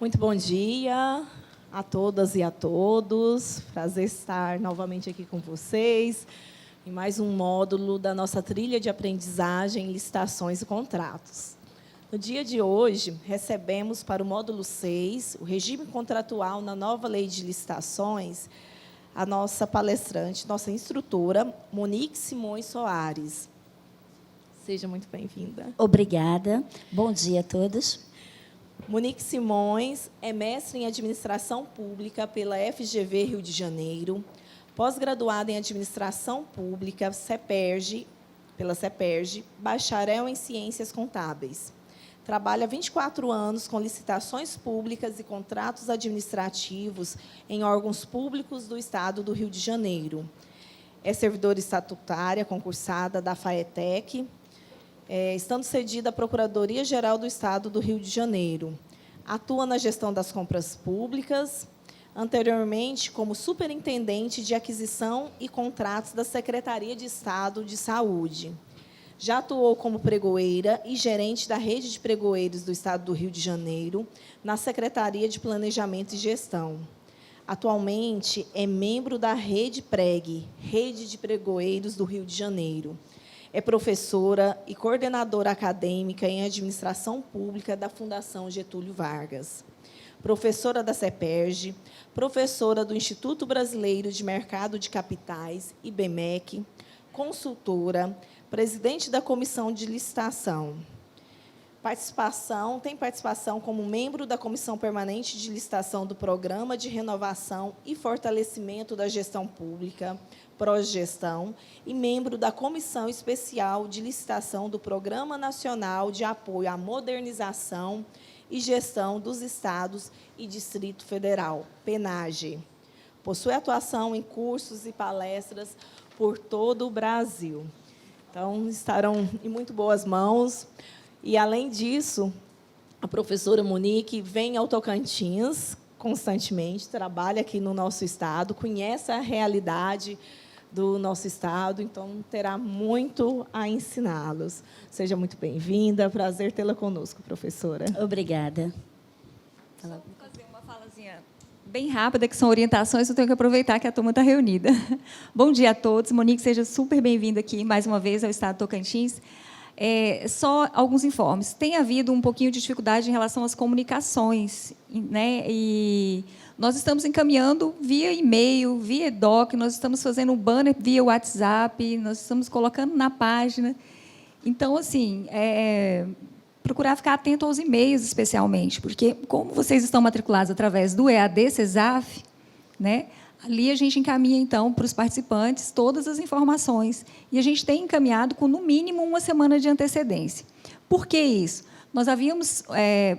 Muito bom dia a todas e a todos. Prazer estar novamente aqui com vocês em mais um módulo da nossa trilha de aprendizagem, licitações e contratos. No dia de hoje, recebemos para o módulo 6, o regime contratual na nova lei de licitações, a nossa palestrante, nossa instrutora, Monique Simões Soares. Seja muito bem-vinda. Obrigada. Bom dia a todos. Monique Simões é mestre em Administração Pública pela FGV Rio de Janeiro, pós-graduada em Administração Pública pela CEPERJ, bacharel em Ciências Contábeis. Trabalha há 24 anos com licitações públicas e contratos administrativos em órgãos públicos do Estado do Rio de Janeiro. É servidora estatutária concursada da FAETEC, estando cedida à Procuradoria-Geral do Estado do Rio de Janeiro. Atua na gestão das compras públicas, anteriormente como superintendente de aquisição e contratos da Secretaria de Estado de Saúde. Já atuou como pregoeira e gerente da rede de pregoeiros do Estado do Rio de Janeiro, na Secretaria de Planejamento e Gestão. Atualmente, é membro da Rede Preg, Rede de Pregoeiros do Rio de Janeiro. É professora e coordenadora acadêmica em Administração Pública da Fundação Getúlio Vargas. Professora da CEPERJ, professora do Instituto Brasileiro de Mercado de Capitais, IBMEC, consultora, presidente da Comissão de Licitação. Tem participação como membro da Comissão Permanente de Licitação do Programa de Renovação e Fortalecimento da Gestão Pública, Progestão, e membro da Comissão Especial de Licitação do Programa Nacional de Apoio à Modernização e Gestão dos Estados e Distrito Federal, PENAGE. Possui atuação em cursos e palestras por todo o Brasil. Então, estarão em muito boas mãos. E, além disso, a professora Monique vem ao Tocantins constantemente, trabalha aqui no nosso estado, conhece a realidade do nosso estado, então terá muito a ensiná-los. Seja muito bem-vinda, prazer tê-la conosco, professora. Obrigada. Vou fazer uma falazinha bem rápida, que são orientações, eu tenho que aproveitar que a turma está reunida. Bom dia a todos. Monique, seja super bem-vinda aqui, mais uma vez, ao Estado do Tocantins. Só alguns informes. Tem havido um pouquinho de dificuldade em relação às comunicações, né? E nós estamos encaminhando via e-mail, via doc, nós estamos fazendo um banner via WhatsApp, nós estamos colocando na página. Então, assim, procurar ficar atento aos e-mails, especialmente, porque, como vocês estão matriculados através do EAD CESAF, né? Ali a gente encaminha, então, para os participantes todas as informações. E a gente tem encaminhado com, no mínimo, uma semana de antecedência. Por que isso? Nós havíamos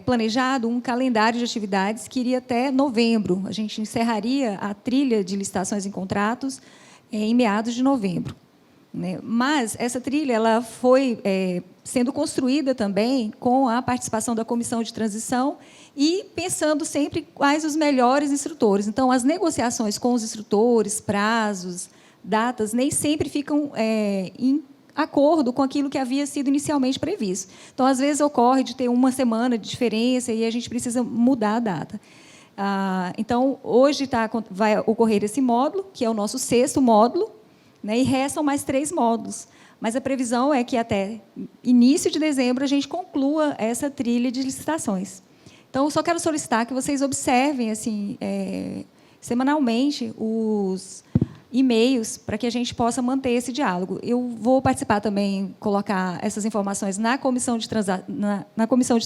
planejado um calendário de atividades que iria até novembro. A gente encerraria a trilha de licitações em contratos em meados de novembro, né? Mas essa trilha ela foi sendo construída também com a participação da comissão de transição e pensando sempre quais os melhores instrutores. Então, as negociações com os instrutores, prazos, datas, nem sempre ficam em acordo com aquilo que havia sido inicialmente previsto. Então, às vezes, ocorre de ter uma semana de diferença e a gente precisa mudar a data. Então, hoje vai ocorrer esse módulo, que é o nosso 6º módulo, né, e restam mais 3 módulos. Mas a previsão é que, até início de dezembro, a gente conclua essa trilha de licitações. Então, eu só quero solicitar que vocês observem assim, semanalmente os e-mails para que a gente possa manter esse diálogo. Eu vou participar também, colocar essas informações na comissão de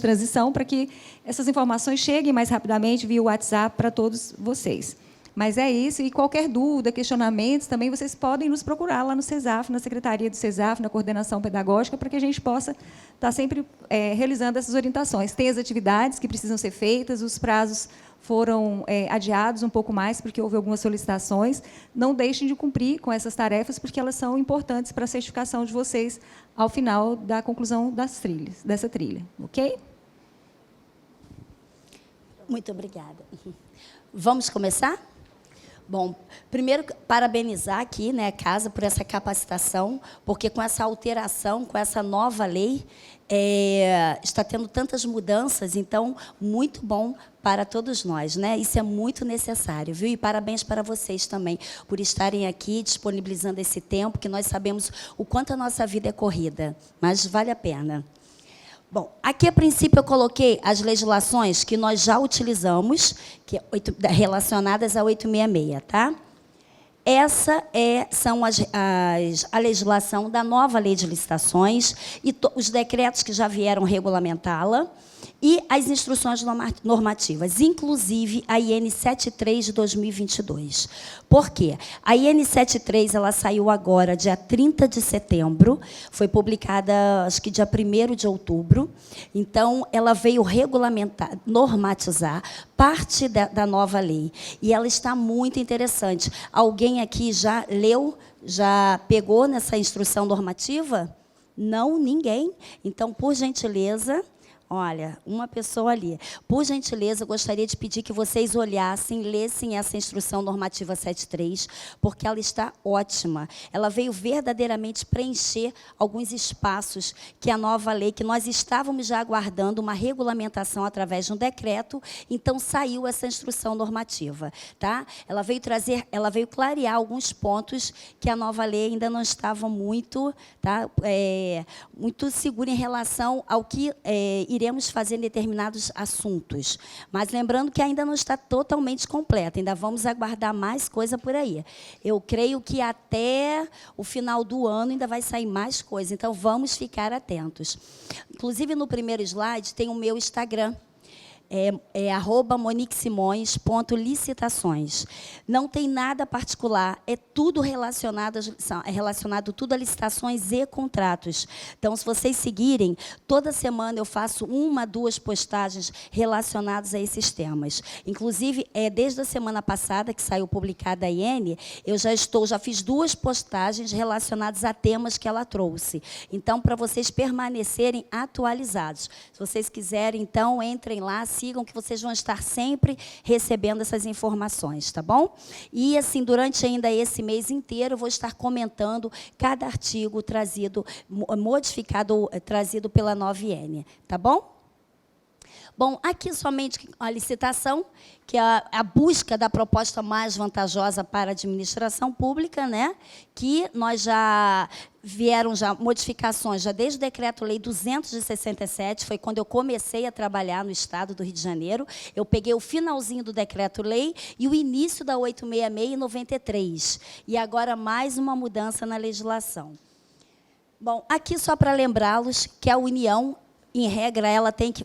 transição, para que essas informações cheguem mais rapidamente via WhatsApp para todos vocês. Mas é isso, e qualquer dúvida, questionamentos, também vocês podem nos procurar lá no CESAF, na Secretaria do CESAF, na Coordenação Pedagógica, para que a gente possa estar sempre realizando essas orientações. Tem as atividades que precisam ser feitas, os prazos foram adiados um pouco mais, porque houve algumas solicitações. Não deixem de cumprir com essas tarefas, porque elas são importantes para a certificação de vocês ao final da conclusão dessa trilha. Ok? Muito obrigada. Vamos começar? Bom, primeiro, parabenizar aqui, né, a casa por essa capacitação, porque com essa alteração, com essa nova lei, está tendo tantas mudanças, então, muito bom para todos nós, né? Isso é muito necessário, viu? E parabéns para vocês também, por estarem aqui, disponibilizando esse tempo, que nós sabemos o quanto a nossa vida é corrida, mas vale a pena. Bom, aqui a princípio eu coloquei as legislações que nós já utilizamos, relacionadas a 866, tá? Essa são a legislação da nova lei de licitações e os decretos que já vieram regulamentá-la e as instruções normativas, inclusive a IN 73 de 2022. Por quê? A IN 73 ela saiu agora, dia 30 de setembro, foi publicada, acho que dia 1º de outubro. Então, ela veio regulamentar, normatizar parte da nova lei. E ela está muito interessante. Alguém aqui já leu, já pegou nessa instrução normativa? Não, ninguém. Então, por gentileza... Olha, uma pessoa ali. Por gentileza, eu gostaria de pedir que vocês olhassem, lessem essa instrução normativa 73, porque ela está ótima. Ela veio verdadeiramente preencher alguns espaços que a nova lei, que nós estávamos já aguardando uma regulamentação através de um decreto, então saiu essa instrução normativa, tá? Ela veio clarear alguns pontos que a nova lei ainda não estava muito, tá? Muito segura em relação ao que iremos fazer em determinados assuntos. Mas lembrando que ainda não está totalmente completa, ainda vamos aguardar mais coisa por aí. Eu creio que até o final do ano ainda vai sair mais coisa, então vamos ficar atentos. Inclusive, no primeiro slide tem o meu Instagram. @moniquesimões.licitações. Não tem nada particular, é tudo relacionado tudo a licitações e contratos. Então, se vocês seguirem, toda semana eu faço 1, 2 postagens relacionadas a esses temas. Inclusive, desde a semana passada, que saiu publicada a IN, eu já fiz 2 postagens relacionadas a temas que ela trouxe. Então, para vocês permanecerem atualizados. Se vocês quiserem, então, entrem lá, sigam, que vocês vão estar sempre recebendo essas informações, tá bom? E, assim, durante ainda esse mês inteiro, eu vou estar comentando cada artigo trazido pela 9N, tá bom? Bom, aqui somente a licitação, que é a busca da proposta mais vantajosa para a administração pública, né? Que nós vieram modificações, já desde o Decreto-Lei 267, foi quando eu comecei a trabalhar no Estado do Rio de Janeiro. Eu peguei o finalzinho do Decreto-Lei e o início da 866 em 93. E agora mais uma mudança na legislação. Bom, aqui só para lembrá-los que a União, em regra, ela que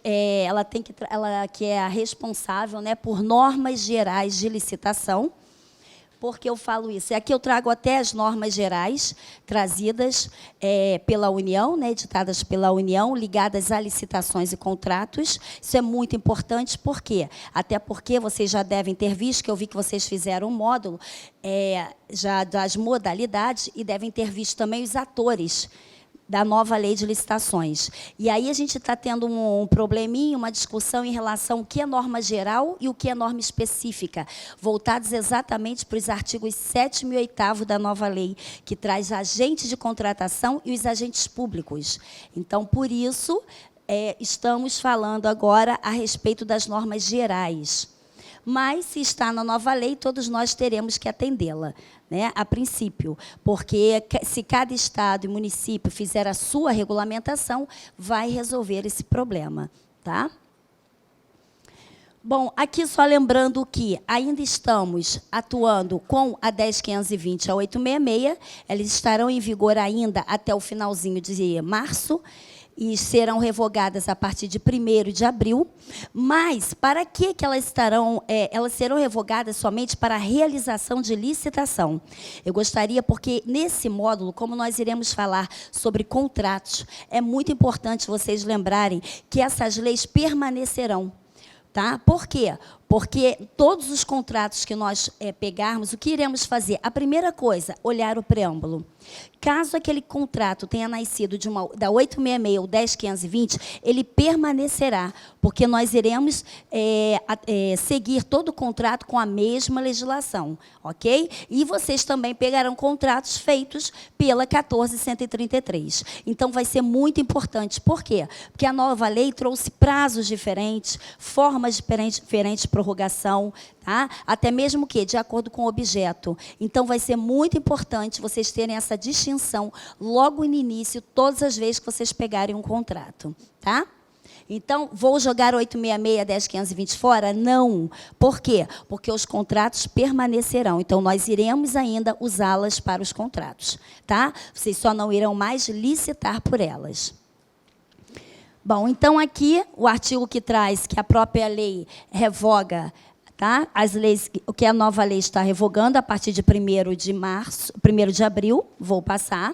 é a responsável, né, por normas gerais de licitação. Por que eu falo isso? Aqui eu trago até as normas gerais trazidas pela União, né, editadas pela União, ligadas a licitações e contratos. Isso é muito importante, por quê? Até porque vocês já devem ter visto, que eu vi que vocês fizeram um módulo já das modalidades, e devem ter visto também os atores da nova lei de licitações. E aí a gente está tendo um probleminha, uma discussão em relação ao que é norma geral e o que é norma específica, voltados exatamente para os artigos 7º e 8º da nova lei, que traz agentes de contratação e os agentes públicos. Então, por isso, estamos falando agora a respeito das normas gerais. Mas, se está na nova lei, todos nós teremos que atendê-la, né, a princípio, porque se cada estado e município fizer a sua regulamentação, vai resolver esse problema, tá? Bom, aqui só lembrando que ainda estamos atuando com a 10.520 e a 866, elas estarão em vigor ainda até o finalzinho de março, e serão revogadas a partir de 1º de abril, mas para que elas serão revogadas somente para a realização de licitação? Eu gostaria, porque nesse módulo, como nós iremos falar sobre contratos, é muito importante vocês lembrarem que essas leis permanecerão. Tá? Por quê? Porque todos os contratos que nós pegarmos, o que iremos fazer? A primeira coisa, olhar o preâmbulo. Caso aquele contrato tenha nascido da 866 ou 10520, ele permanecerá, porque nós iremos seguir todo o contrato com a mesma legislação, ok? E vocês também pegarão contratos feitos pela 14.133. Então, vai ser muito importante. Por quê? Porque a nova lei trouxe prazos diferentes, formas diferentes de prorrogação, tá? Até mesmo que de acordo com o objeto. Então, vai ser muito importante vocês terem essa distinção logo no início, todas as vezes que vocês pegarem um contrato, tá? Então, vou jogar 866, 10520 fora? Não. Por quê? Porque os contratos permanecerão. Então, nós iremos ainda usá-las para os contratos, tá? Vocês só não irão mais licitar por elas. Bom, então aqui o artigo que traz que a própria lei revoga, tá? As leis, o que a nova lei está revogando a partir de 1º de abril, vou passar.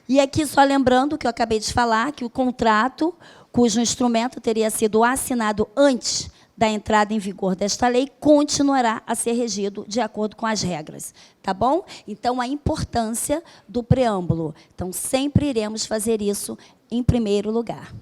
E aqui só lembrando que eu acabei de falar que o contrato cujo instrumento teria sido assinado antes da entrada em vigor desta lei continuará a ser regido de acordo com as regras, tá bom? Então, a importância do preâmbulo. Então, sempre iremos fazer isso em primeiro lugar.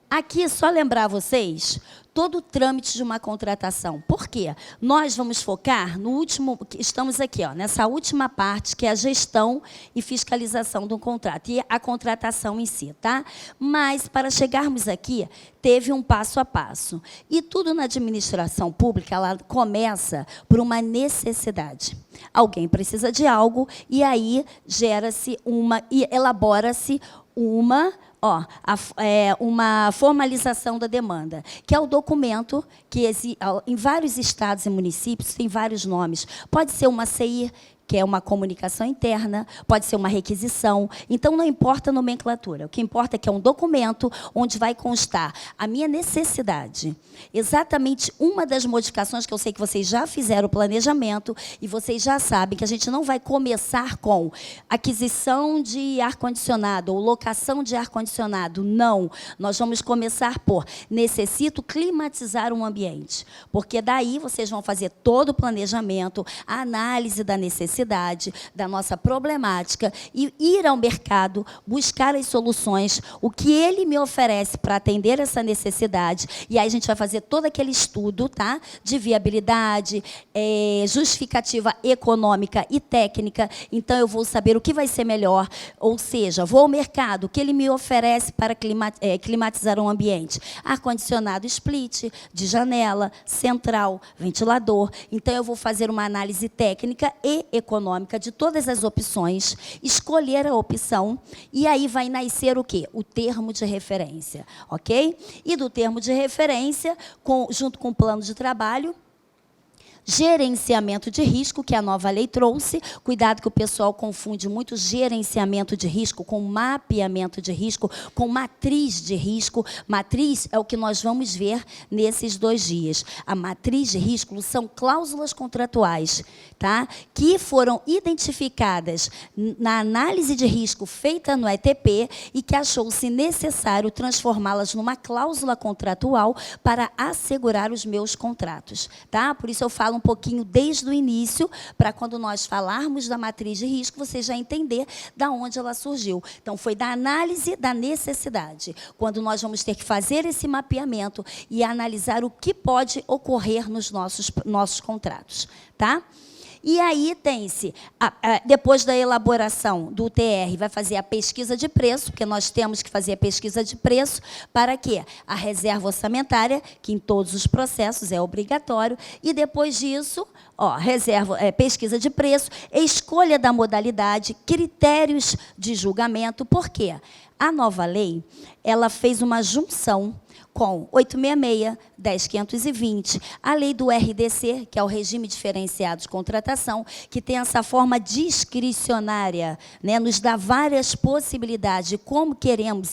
Aqui, só lembrar vocês, todo o trâmite de uma contratação. Por quê? Nós vamos focar no último, estamos aqui, ó, nessa última parte, que é a gestão e fiscalização do contrato, e a contratação em si, tá? Mas, para chegarmos aqui, teve um passo a passo. E tudo na administração pública, ela começa por uma necessidade. Alguém precisa de algo, e aí gera-se e elabora-se uma formalização da demanda, que é o documento que em vários estados e municípios tem vários nomes. Pode ser uma CI, que é uma comunicação interna, pode ser uma requisição. Então, não importa a nomenclatura. O que importa é que é um documento onde vai constar a minha necessidade. Exatamente uma das modificações que eu sei que vocês já fizeram o planejamento e vocês já sabem que a gente não vai começar com aquisição de ar-condicionado ou locação de ar-condicionado. Não. Nós vamos começar por necessito climatizar um ambiente. Porque daí vocês vão fazer todo o planejamento, a análise da necessidade, da nossa problemática e ir ao mercado, buscar as soluções, o que ele me oferece para atender essa necessidade. E aí a gente vai fazer todo aquele estudo, tá? De viabilidade, justificativa econômica e técnica. Então, eu vou saber o que vai ser melhor. Ou seja, vou ao mercado, o que ele me oferece para climatizar um ambiente. Ar-condicionado split, de janela, central, ventilador. Então, eu vou fazer uma análise técnica e econômica de todas as opções, escolher a opção, e aí vai nascer o quê? O termo de referência, ok? E do termo de referência, junto com o plano de trabalho, gerenciamento de risco, que a nova lei trouxe. Cuidado que o pessoal confunde muito gerenciamento de risco com mapeamento de risco, com matriz de risco. Matriz é o que nós vamos ver nesses 2 dias. A matriz de risco são cláusulas contratuais, tá? Que foram identificadas na análise de risco feita no ETP e que achou-se necessário transformá-las numa cláusula contratual para assegurar os meus contratos, tá? Por isso eu falo um pouquinho desde o início, para quando nós falarmos da matriz de risco, você já entender de onde ela surgiu. Então, foi da análise da necessidade, quando nós vamos ter que fazer esse mapeamento e analisar o que pode ocorrer nos nossos contratos, tá? E aí tem-se, depois da elaboração do TR, vai fazer a pesquisa de preço, porque nós temos que fazer a pesquisa de preço, para quê? A reserva orçamentária, que em todos os processos é obrigatório, e depois disso, pesquisa de preço, escolha da modalidade, critérios de julgamento. Por quê? A nova lei, ela fez uma junção com 866, 10520, a lei do RDC, que é o Regime Diferenciado de Contratação, que tem essa forma discricionária, né, nos dá várias possibilidades de como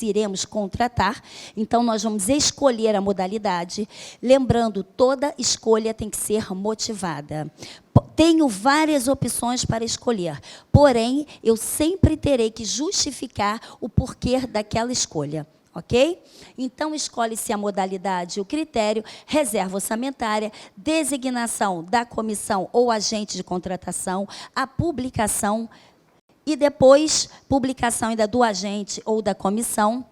iremos contratar. Então, nós vamos escolher a modalidade. Lembrando, toda escolha tem que ser motivada. Tenho várias opções para escolher, porém, eu sempre terei que justificar o porquê daquela escolha. ok? Então, escolhe-se a modalidade e o critério, reserva orçamentária, designação da comissão ou agente de contratação, a publicação e depois publicação ainda do agente ou da comissão.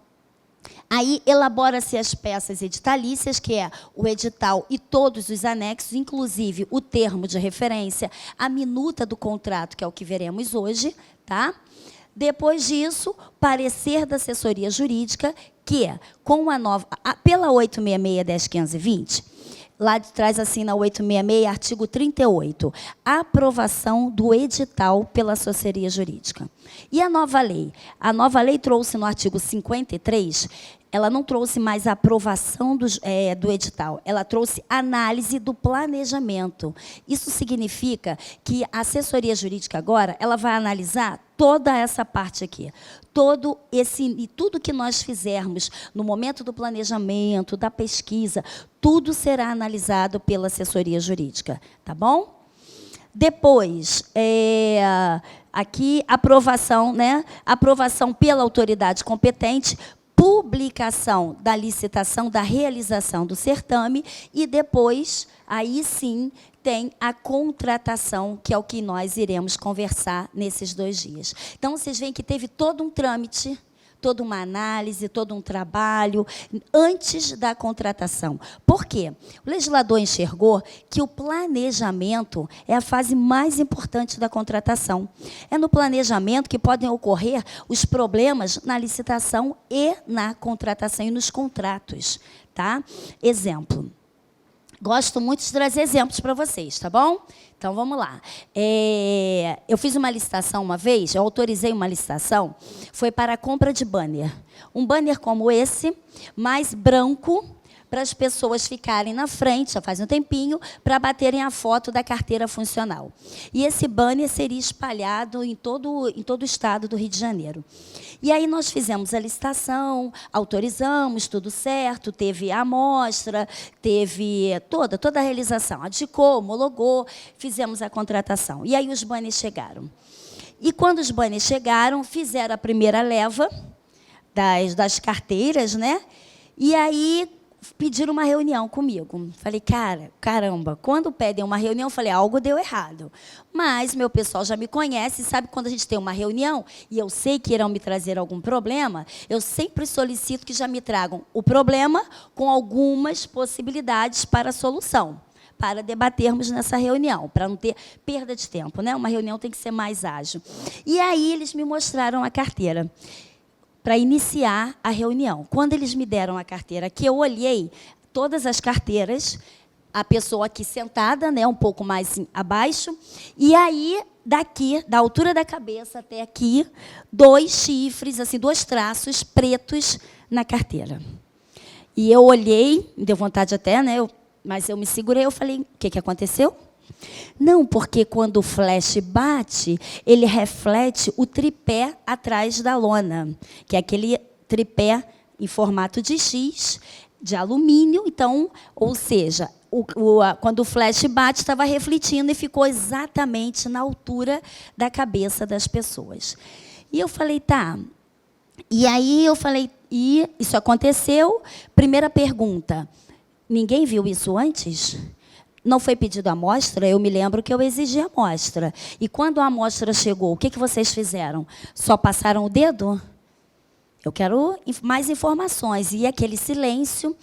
Aí elabora-se as peças editalícias, que é o edital e todos os anexos, inclusive o termo de referência, a minuta do contrato, que é o que veremos hoje, tá? Depois disso, parecer da assessoria jurídica, que com a nova, pela 866-10.520, lá de trás assina 866, artigo 38, a aprovação do edital pela assessoria jurídica. E a nova lei? A nova lei trouxe no artigo 53, ela não trouxe mais a aprovação do edital, ela trouxe análise do planejamento. Isso significa que a assessoria jurídica agora, ela vai analisar toda essa parte aqui. E tudo que nós fizermos no momento do planejamento, da pesquisa, tudo será analisado pela assessoria jurídica, tá bom? Depois, aqui, aprovação, né? Aprovação pela autoridade competente, publicação da licitação, da realização do certame, e depois, aí sim, tem a contratação, que é o que nós iremos conversar nesses 2 dias. Então, vocês veem que teve todo um trâmite, toda uma análise, todo um trabalho antes da contratação. Por quê? O legislador enxergou que o planejamento é a fase mais importante da contratação. É no planejamento que podem ocorrer os problemas na licitação e na contratação e nos contratos, tá? Exemplo. Gosto muito de trazer exemplos para vocês, tá bom? Então, vamos lá. Eu fiz uma licitação uma vez, eu autorizei uma licitação, foi para a compra de banner. Um banner como esse, mais branco, para as pessoas ficarem na frente, já faz um tempinho, para baterem a foto da carteira funcional. E esse banner seria espalhado em todo o estado do Rio de Janeiro. E aí nós fizemos a licitação, autorizamos, tudo certo, teve a amostra, teve toda a realização, adjudicou, homologou, fizemos a contratação. E aí os banners chegaram. E quando os banners chegaram, fizeram a primeira leva das carteiras, né? E aí pediram uma reunião comigo. Falei, caramba, quando pedem uma reunião, eu falei, algo deu errado. Mas meu pessoal já me conhece, sabe quando a gente tem uma reunião e eu sei que irão me trazer algum problema, eu sempre solicito que já me tragam o problema com algumas possibilidades para a solução, para debatermos nessa reunião, para não ter perda de tempo, né? Uma reunião tem que ser mais ágil. E aí eles me mostraram a carteira para iniciar a reunião. Quando eles me deram a carteira, que eu olhei todas as carteiras, a pessoa aqui sentada, né, um pouco mais abaixo, e aí, daqui, da altura da cabeça até aqui, 2 chifres, assim, 2 traços pretos na carteira. E eu olhei, me deu vontade até, né, mas eu me segurei, eu falei, o que aconteceu? Não, porque quando o flash bate, ele reflete o tripé atrás da lona, que é aquele tripé em formato de X, de alumínio. Então, ou seja, quando o flash bate, estava refletindo e ficou exatamente na altura da cabeça das pessoas. E eu falei, tá. E aí eu falei, e isso aconteceu? Primeira pergunta, ninguém viu isso antes? Não foi pedido a amostra? Eu me lembro que eu exigi a amostra. E quando a amostra chegou, o que vocês fizeram? Só passaram o dedo? Eu quero mais informações. E aquele silêncio.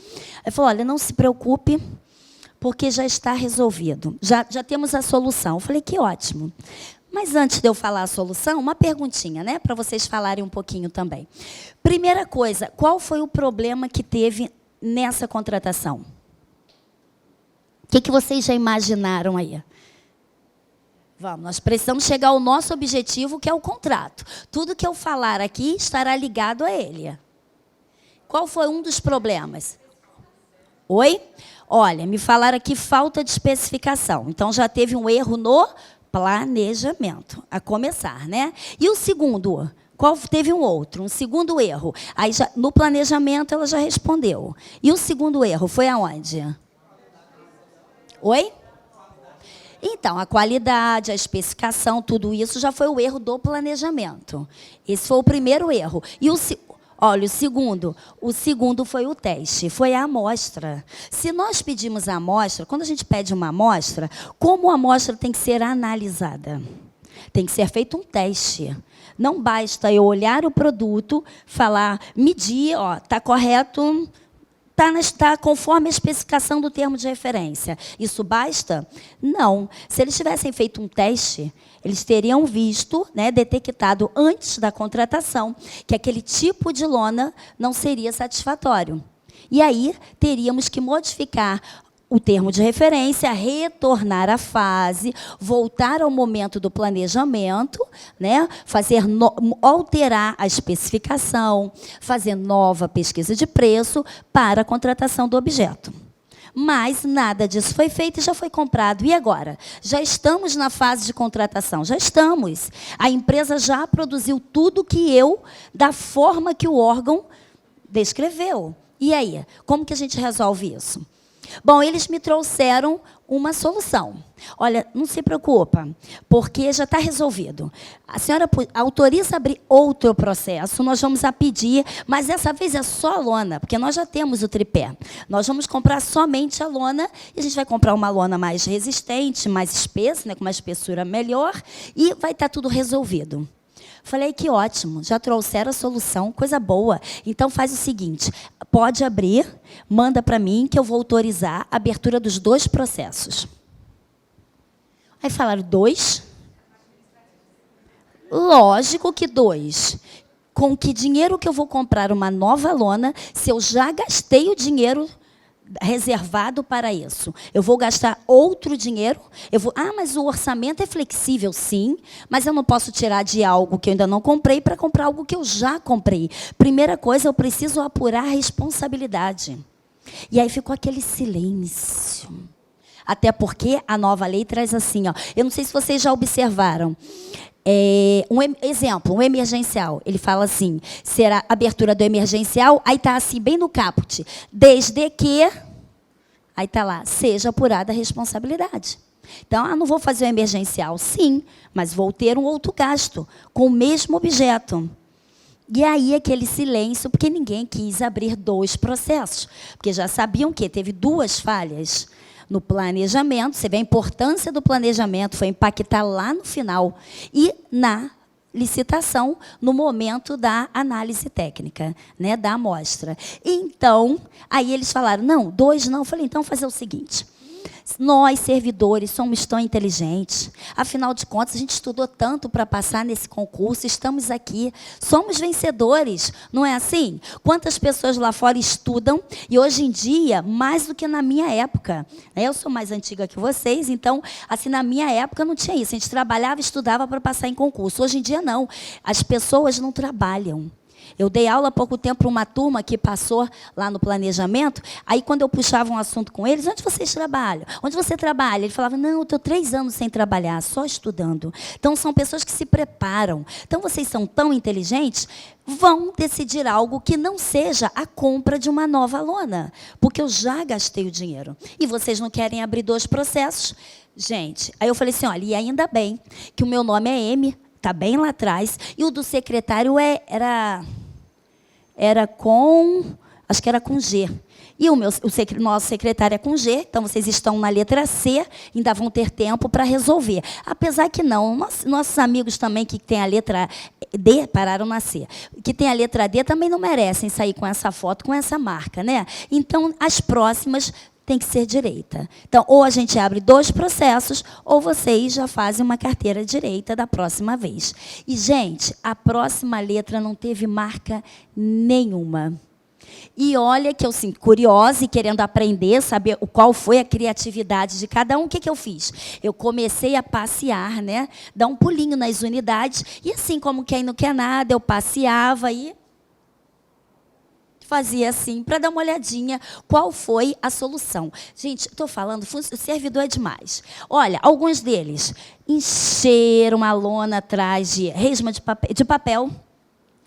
Eu falei, olha, não se preocupe, porque já está resolvido. Já temos a solução. Eu falei, que ótimo. Mas antes de eu falar a solução, uma perguntinha, né, para vocês falarem um pouquinho também. Primeira coisa, qual foi o problema que teve nessa contratação? O que vocês já imaginaram aí? Vamos, nós precisamos chegar ao nosso objetivo, que é o contrato. Tudo que eu falar aqui estará ligado a ele. Qual foi um dos problemas? Oi? Olha, me falaram aqui falta de especificação. Então, já teve um erro no planejamento, a começar, né? E o segundo? Teve um segundo erro. Aí, no planejamento, ela já respondeu. E o segundo erro foi aonde? Oi? Então, a qualidade, a especificação, tudo isso já foi o erro do planejamento. Esse foi o primeiro erro. E Olha, o segundo foi o teste, foi a amostra. Se nós pedimos a amostra, quando a gente pede uma amostra, como a amostra tem que ser analisada? Tem que ser feito um teste. Não basta eu olhar o produto, falar, medir, está correto, está conforme a especificação do termo de referência. Isso basta? Não. Se eles tivessem feito um teste, eles teriam visto, detectado antes da contratação, que aquele tipo de lona não seria satisfatório. E aí teríamos que modificar o termo de referência, retornar à fase, voltar ao momento do planejamento, alterar a especificação, fazer nova pesquisa de preço para a contratação do objeto. Mas nada disso foi feito e já foi comprado. E agora? Já estamos na fase de contratação, já estamos. A empresa já produziu tudo da forma que o órgão descreveu. E aí? Como que a gente resolve isso? Bom, eles me trouxeram uma solução. Olha, não se preocupa, porque já está resolvido. A senhora autoriza abrir outro processo, nós vamos a pedir, mas dessa vez é só a lona, porque nós já temos o tripé. Nós vamos comprar somente a lona, e a gente vai comprar uma lona mais resistente, mais espessa, com uma espessura melhor, e vai estar tudo resolvido. Falei, que ótimo, já trouxeram a solução, coisa boa. Então, faz o seguinte, pode abrir, manda para mim, que eu vou autorizar a abertura dos 2 processos. Aí falaram, 2? Lógico que 2. Com que dinheiro que eu vou comprar uma nova lona, se eu já gastei o dinheiro reservado para isso? Eu vou gastar outro dinheiro? Mas o orçamento é flexível, sim, mas eu não posso tirar de algo que eu ainda não comprei para comprar algo que eu já comprei. Primeira coisa, eu preciso apurar a responsabilidade. E aí ficou aquele silêncio. Até porque a nova lei traz assim, eu não sei se vocês já observaram, um exemplo, um emergencial. Ele fala assim, será abertura do emergencial, aí está assim, bem no caput, desde que, aí está lá, seja apurada a responsabilidade. Então, não vou fazer o emergencial, sim, mas vou ter um outro gasto, com o mesmo objeto. E aí, aquele silêncio, porque ninguém quis abrir 2 processos, porque já sabiam que teve 2 falhas no planejamento. Você vê a importância do planejamento, foi impactar lá no final. E na licitação, no momento da análise técnica, da amostra. Então, aí eles falaram, não, 2 não. Eu falei, então, fazer o seguinte, nós, servidores, somos tão inteligentes. Afinal de contas, a gente estudou tanto para passar nesse concurso, estamos aqui, somos vencedores, não é assim? Quantas pessoas lá fora estudam, e hoje em dia, mais do que na minha época. Eu sou mais antiga que vocês, então, assim, na minha época não tinha isso. A gente trabalhava e estudava para passar em concurso. Hoje em dia, não. As pessoas não trabalham. Eu dei aula há pouco tempo para uma turma que passou lá no planejamento. Aí, quando eu puxava um assunto com eles, onde vocês trabalham? Onde você trabalha? Ele falava, não, eu estou 3 anos sem trabalhar, só estudando. Então, são pessoas que se preparam. Então, vocês são tão inteligentes, vão decidir algo que não seja a compra de uma nova lona, porque eu já gastei o dinheiro. E vocês não querem abrir 2 processos? Gente, aí eu falei assim, olha, e ainda bem que o meu nome é M, está bem lá atrás, e o do secretário era com, acho que era com G. E o nosso secretário é com G, então vocês estão na letra C, ainda vão ter tempo para resolver. Apesar que não, nossos amigos também que têm a letra D, pararam na C, que tem a letra D também não merecem sair com essa foto, com essa marca, né? Então, as próximas tem que ser direita. Então, ou a gente abre 2 processos, ou vocês já fazem uma carteira direita da próxima vez. E, gente, a próxima letra não teve marca nenhuma. E olha que eu, assim, curiosa e querendo aprender, saber qual foi a criatividade de cada um, o que eu fiz? Eu comecei a passear, dar um pulinho nas unidades, e assim, como quem não quer nada, eu passeava e fazia assim, para dar uma olhadinha qual foi a solução. Gente, estou falando, o servidor é demais. Olha, alguns deles encheram uma lona atrás de resma de papel,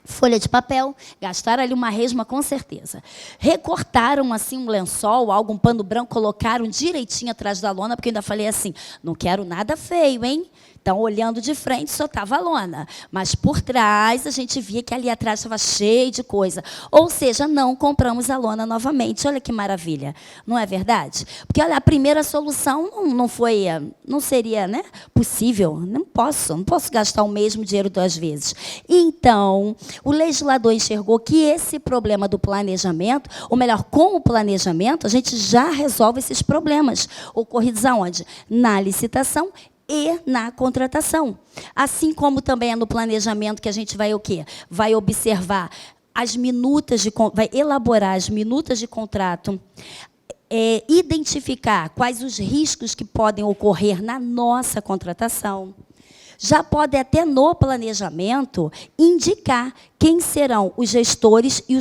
folha de papel, gastaram ali uma resma com certeza. Recortaram assim um lençol, um pano branco, colocaram direitinho atrás da lona, porque eu ainda falei assim, não quero nada feio, hein? Então, olhando de frente, só estava a lona. Mas por trás, a gente via que ali atrás estava cheio de coisa. Ou seja, não compramos a lona novamente. Olha que maravilha. Não é verdade? Porque, olha, a primeira solução não seria, né, possível. Não posso gastar o mesmo dinheiro 2 vezes. Então, o legislador enxergou que esse problema do planejamento, ou melhor, com o planejamento, a gente já resolve esses problemas ocorridos aonde? Na licitação e na contratação. Assim como também é no planejamento que a gente vai o quê? Vai observar as minutas vai elaborar as minutas de contrato, identificar quais os riscos que podem ocorrer na nossa contratação. Já pode até no planejamento indicar quem serão os gestores e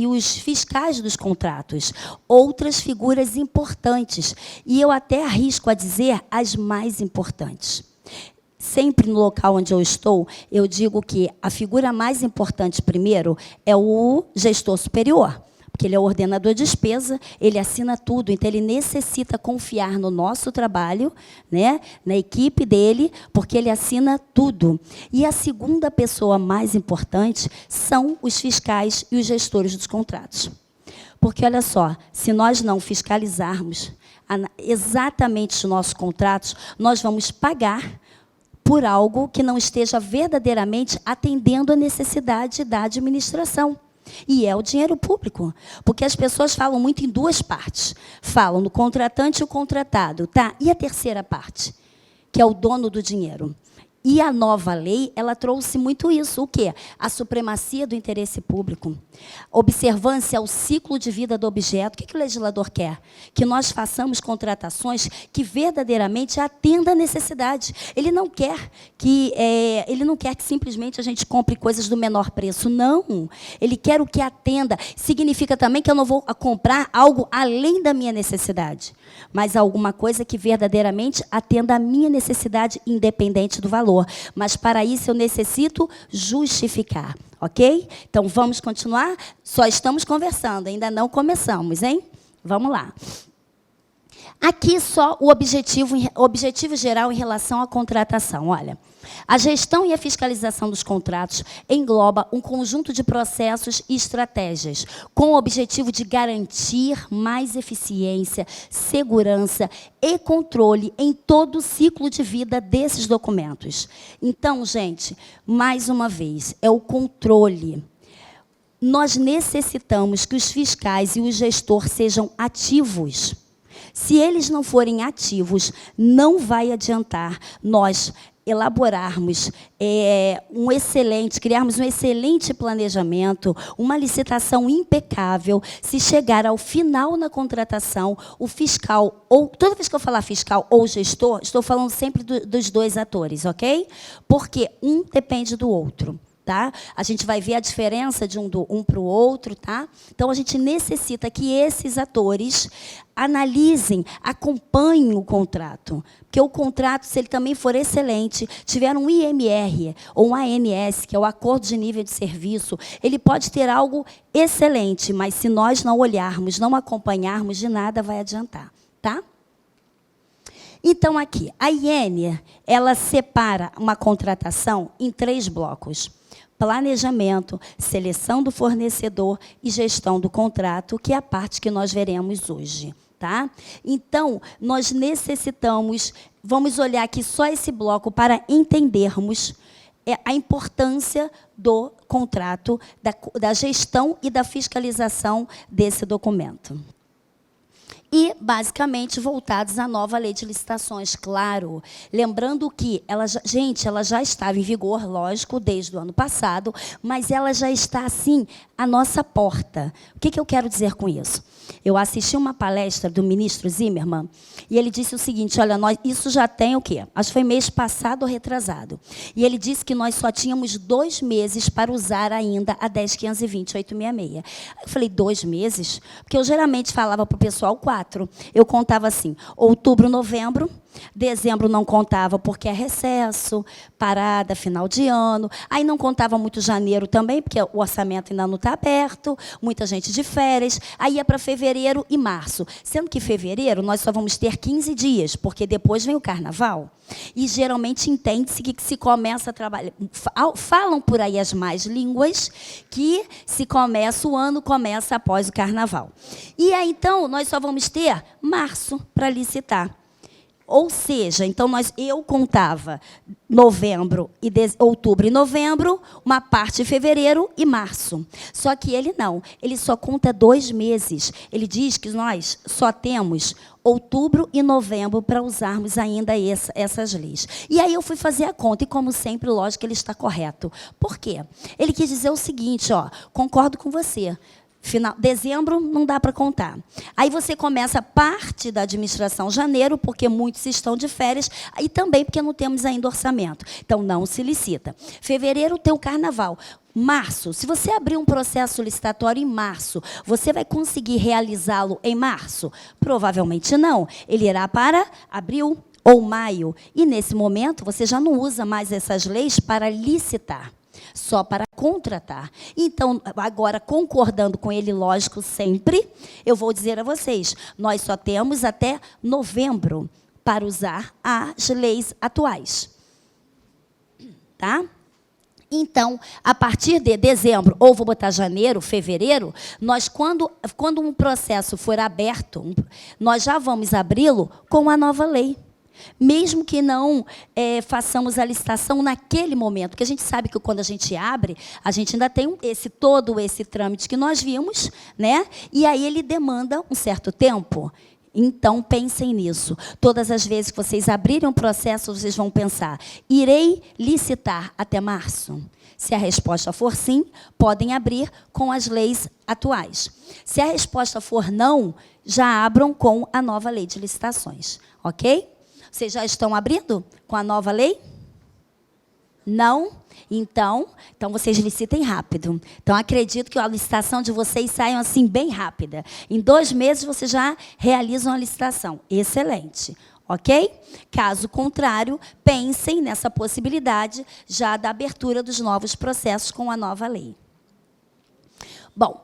os fiscais dos contratos, outras figuras importantes, e eu até arrisco a dizer as mais importantes. Sempre no local onde eu estou, eu digo que a figura mais importante primeiro é o gestor superior, porque ele é o ordenador de despesa, ele assina tudo, então ele necessita confiar no nosso trabalho, né, na equipe dele, porque ele assina tudo. E a segunda pessoa mais importante são os fiscais e os gestores dos contratos. Porque, olha só, se nós não fiscalizarmos exatamente os nossos contratos, nós vamos pagar por algo que não esteja verdadeiramente atendendo a necessidade da administração. E é o dinheiro público, porque as pessoas falam muito em 2 partes. Falam no contratante e o contratado, tá? E a terceira parte, que é o dono do dinheiro. E a nova lei, ela trouxe muito isso. O quê? A supremacia do interesse público. Observância ao ciclo de vida do objeto. O que o legislador quer? Que nós façamos contratações que verdadeiramente atendam a necessidade. Ele não quer que simplesmente a gente compre coisas do menor preço. Não. Ele quer o que atenda. Significa também que eu não vou comprar algo além da minha necessidade, mas alguma coisa que verdadeiramente atenda à minha necessidade, independente do valor. Mas, para isso, eu necessito justificar, ok? Então, vamos continuar? Só estamos conversando, ainda não começamos, hein? Vamos lá. Aqui, só o objetivo geral em relação à contratação. Olha, a gestão e a fiscalização dos contratos engloba um conjunto de processos e estratégias, com o objetivo de garantir mais eficiência, segurança e controle em todo o ciclo de vida desses documentos. Então, gente, mais uma vez, é o controle. Nós necessitamos que os fiscais e o gestor sejam ativos. Se eles não forem ativos, não vai adiantar nós elaborarmos criarmos um excelente planejamento, uma licitação impecável, se chegar ao final na contratação, o fiscal, ou toda vez que eu falar fiscal ou gestor, estou falando sempre dos 2 atores, ok? Porque um depende do outro. Tá? A gente vai ver a diferença de um para o outro. Tá? Então, a gente necessita que esses atores analisem, acompanhem o contrato. Porque o contrato, se ele também for excelente, tiver um IMR ou um ANS, que é o Acordo de Nível de Serviço, ele pode ter algo excelente, mas se nós não olharmos, não acompanharmos, de nada vai adiantar. Tá? Então, aqui, a IN, ela separa uma contratação em 3 blocos. Planejamento, seleção do fornecedor e gestão do contrato, que é a parte que nós veremos hoje. Tá? Então, nós necessitamos, vamos olhar aqui só esse bloco para entendermos a importância do contrato, da gestão e da fiscalização desse documento. E, basicamente, voltados à nova lei de licitações, claro. Lembrando que, ela já estava em vigor, lógico, desde o ano passado, mas ela já está, assim, à nossa porta. O que eu quero dizer com isso? Eu assisti uma palestra do ministro Zimmermann, e ele disse o seguinte, olha, isso já tem o quê? Acho que foi mês passado ou retrasado. E ele disse que nós só tínhamos 2 meses para usar ainda a 10.520.866. Eu falei, 2 meses? Porque eu geralmente falava para o pessoal 4. 4. Eu contava assim, outubro, novembro, dezembro não contava porque é recesso, parada, final de ano. Aí não contava muito janeiro também, porque o orçamento ainda não está aberto, muita gente de férias. Aí ia para fevereiro e março. Sendo que fevereiro nós só vamos ter 15 dias, porque depois vem o carnaval. E geralmente entende-se que se começa a trabalhar. Falam por aí as más línguas que se começa o ano, começa após o carnaval. E aí, então, nós só vamos ter março para licitar. Ou seja, então eu contava novembro, outubro e novembro, uma parte de fevereiro e março. Só que ele não, ele só conta 2 meses. Ele diz que nós só temos outubro e novembro para usarmos ainda essas leis. E aí eu fui fazer a conta, e como sempre, lógico, ele está correto. Por quê? Ele quis dizer o seguinte, ó, concordo com você. Dezembro não dá para contar. Aí você começa parte da administração janeiro, porque muitos estão de férias, e também porque não temos ainda orçamento. Então, não se licita. Fevereiro tem o carnaval. Março, se você abrir um processo licitatório em março, você vai conseguir realizá-lo em março? Provavelmente não. Ele irá para abril ou maio. E, nesse momento, você já não usa mais essas leis para licitar, só para contratar. Então, agora, concordando com ele, lógico, sempre, eu vou dizer a vocês, nós só temos até novembro para usar as leis atuais. Tá? Então, a partir de dezembro, ou vou botar janeiro, fevereiro, nós, quando um processo for aberto, nós já vamos abri-lo com a nova lei. Mesmo que não façamos a licitação naquele momento, porque a gente sabe que quando a gente abre, a gente ainda tem todo esse trâmite que nós vimos, né? E aí ele demanda um certo tempo. Então, pensem nisso. Todas as vezes que vocês abrirem um processo, vocês vão pensar, irei licitar até março? Se a resposta for sim, podem abrir com as leis atuais. Se a resposta for não, já abram com a nova lei de licitações. Ok? Vocês já estão abrindo com a nova lei? Não? Então vocês licitem rápido. Então, acredito que a licitação de vocês saiam assim bem rápida. Em 2 meses, vocês já realizam a licitação. Excelente. Ok? Caso contrário, pensem nessa possibilidade já da abertura dos novos processos com a nova lei. Bom,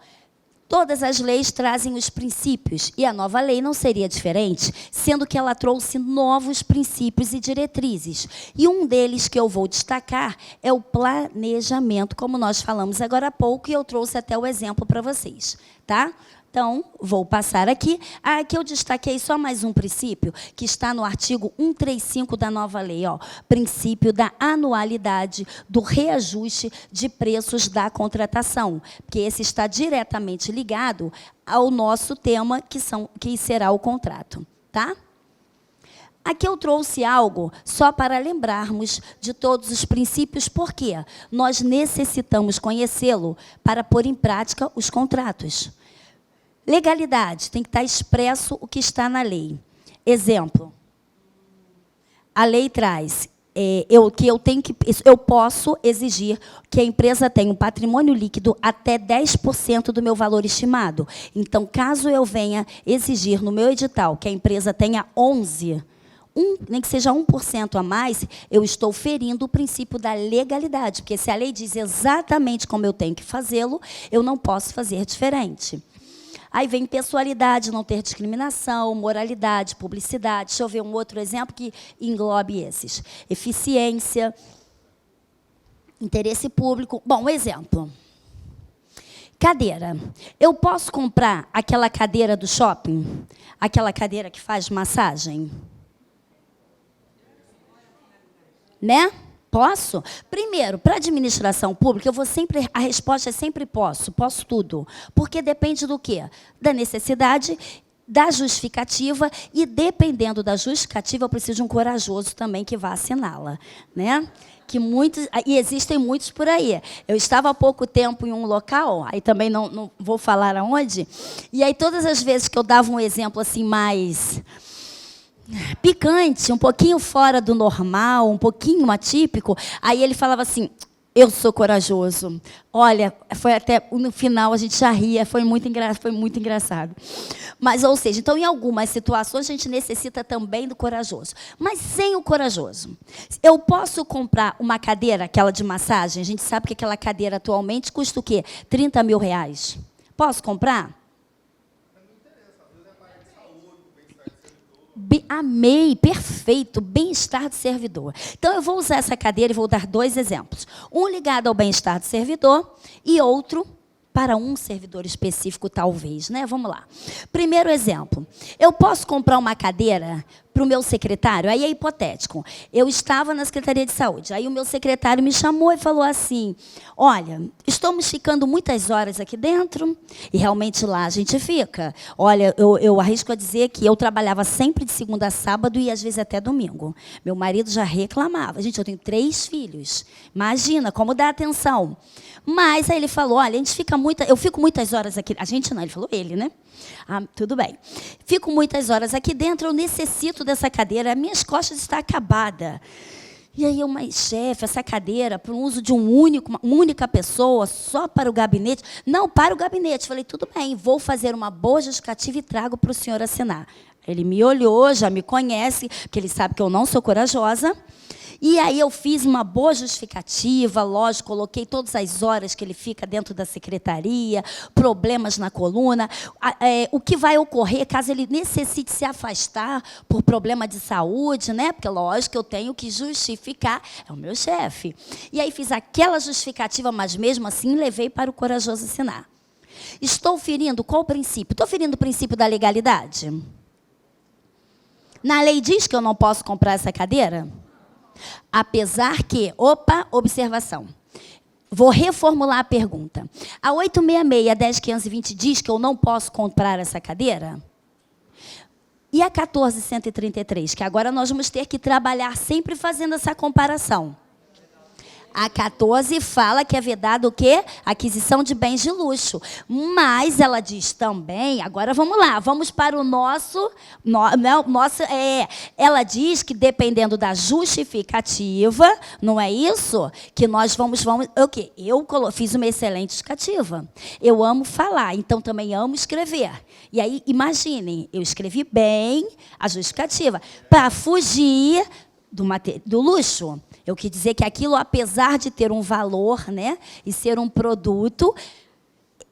todas as leis trazem os princípios, e a nova lei não seria diferente, sendo que ela trouxe novos princípios e diretrizes. E um deles que eu vou destacar é o planejamento, como nós falamos agora há pouco, e eu trouxe até o exemplo para vocês. Tá? Então, vou passar aqui. Aqui eu destaquei só mais um princípio, que está no artigo 135 da nova lei. Ó, princípio da anualidade do reajuste de preços da contratação, porque esse está diretamente ligado ao nosso tema, que será o contrato. Tá? Aqui eu trouxe algo só para lembrarmos de todos os princípios, porque nós necessitamos conhecê-lo para pôr em prática os contratos. Legalidade, tem que estar expresso o que está na lei. Exemplo, a lei traz, eu posso exigir que a empresa tenha um patrimônio líquido até 10% do meu valor estimado. Então, caso eu venha exigir no meu edital que a empresa tenha 11%, nem que seja 1% a mais, eu estou ferindo o princípio da legalidade, porque se a lei diz exatamente como eu tenho que fazê-lo, eu não posso fazer diferente. Aí vem pessoalidade, não ter discriminação, moralidade, publicidade. Deixa eu ver um outro exemplo que englobe esses. Eficiência, interesse público. Bom, um exemplo. Cadeira. Eu posso comprar aquela cadeira do shopping? Aquela cadeira que faz massagem? Né? Posso? Primeiro, para a administração pública, a resposta é sempre posso tudo. Porque depende do quê? Da necessidade, da justificativa, e dependendo da justificativa, eu preciso de um corajoso também que vá assiná-la. Né? E existem muitos por aí. Eu estava há pouco tempo em um local, aí também não vou falar aonde, e aí todas as vezes que eu dava um exemplo assim mais picante, um pouquinho fora do normal, um pouquinho atípico, aí ele falava assim, Eu sou corajoso. Olha, foi até no final a gente já ria, foi muito engraçado. Mas, ou seja, então em algumas situações a gente necessita também do corajoso. Mas sem o corajoso, eu posso comprar uma cadeira, aquela de massagem? A gente sabe que aquela cadeira atualmente custa o quê? 30 mil reais. Posso comprar? Amei, perfeito, bem-estar do servidor. Então, eu vou usar essa cadeira e vou dar 2 exemplos. Um ligado ao bem-estar do servidor e outro para um servidor específico, talvez, né? Vamos lá. Primeiro exemplo. Eu posso comprar uma cadeira para o meu secretário? Aí é hipotético. Eu estava na Secretaria de Saúde. Aí o meu secretário me chamou e falou assim, olha, estamos ficando muitas horas aqui dentro, e realmente lá a gente fica. Olha, eu arrisco a dizer que eu trabalhava sempre de segunda a sábado e às vezes até domingo. Meu marido já reclamava. Gente, eu tenho 3 filhos. Imagina como dá atenção. Mas aí ele falou, olha, eu fico muitas horas aqui. A gente não, ele falou ele, né? Ah, tudo bem. Fico muitas horas aqui dentro, eu necessito dessa cadeira, minhas costas estão acabadas. E aí, mas chefe, essa cadeira, para o uso de uma única pessoa, só para o gabinete? Não, para o gabinete. Falei, tudo bem, vou fazer uma boa justificativa e trago para o senhor assinar. Ele me olhou, já me conhece, porque ele sabe que eu não sou corajosa. E aí eu fiz uma boa justificativa, lógico, coloquei todas as horas que ele fica dentro da secretaria, problemas na coluna, o que vai ocorrer caso ele necessite se afastar por problema de saúde, né? Porque, lógico, eu tenho que justificar, é o meu chefe. E aí fiz aquela justificativa, mas mesmo assim levei para o corajoso assinar. Estou ferindo qual princípio? Estou ferindo o princípio da legalidade? Na lei diz que eu não posso comprar essa cadeira? Apesar que, observação. Vou reformular a pergunta. A 866 e a 10520 diz que eu não posso comprar essa cadeira? E a 14133, que agora nós vamos ter que trabalhar sempre fazendo essa comparação. A 14 fala que é vedado o quê? Aquisição de bens de luxo. Mas ela diz também, agora vamos lá, vamos para o ela diz que dependendo da justificativa, não é isso? Que nós vamos o quê? Eu fiz uma excelente justificativa. Eu amo falar, então também amo escrever. E aí, imaginem, eu escrevi bem a justificativa para fugir do luxo. Eu quis dizer que aquilo, apesar de ter um valor, né, e ser um produto,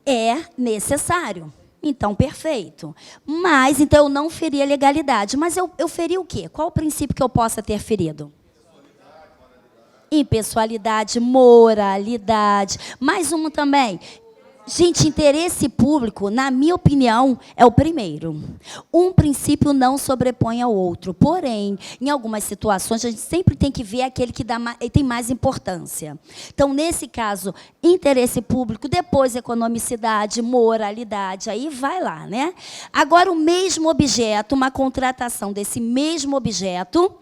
é necessário. Então, perfeito. Mas, então, eu não feri a legalidade. Mas eu feri o quê? Qual o princípio que eu possa ter ferido? Impessoalidade, moralidade. Mais um também. Gente, interesse público, na minha opinião, é o primeiro. Um princípio não sobrepõe ao outro. Porém, em algumas situações, a gente sempre tem que ver aquele que tem mais importância. Então, nesse caso, interesse público, depois economicidade, moralidade, aí vai lá, né? Agora, o mesmo objeto, uma contratação desse mesmo objeto,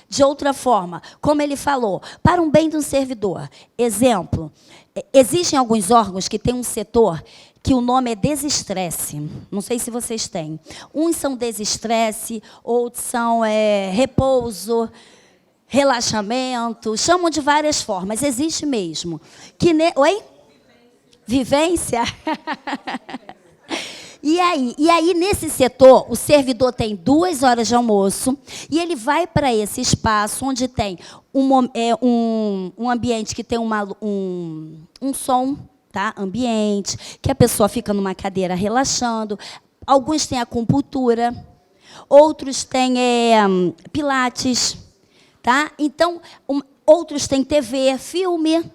de outra forma, como ele falou, para um bem de um servidor. Exemplo, existem alguns órgãos que têm um setor que o nome é desestresse. Não sei se vocês têm. Uns são desestresse, outros são repouso, relaxamento, chamam de várias formas. Existe mesmo. Oi? Vivência? E aí, nesse setor, o servidor tem 2 horas de almoço e ele vai para esse espaço onde tem um ambiente que tem um som, tá? Ambiente, que a pessoa fica numa cadeira relaxando. Alguns têm acupuntura, outros têm pilates, tá? Então, outros têm TV, filme.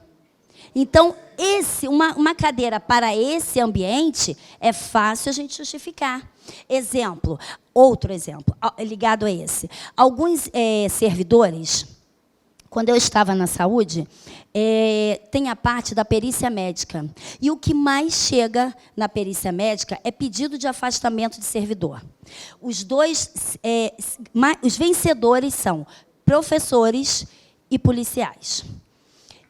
Então, uma cadeira para esse ambiente é fácil a gente justificar. Outro exemplo, ligado a esse. Alguns servidores, quando eu estava na saúde, tem a parte da perícia médica. E o que mais chega na perícia médica é pedido de afastamento de servidor. Os vencedores são professores e policiais.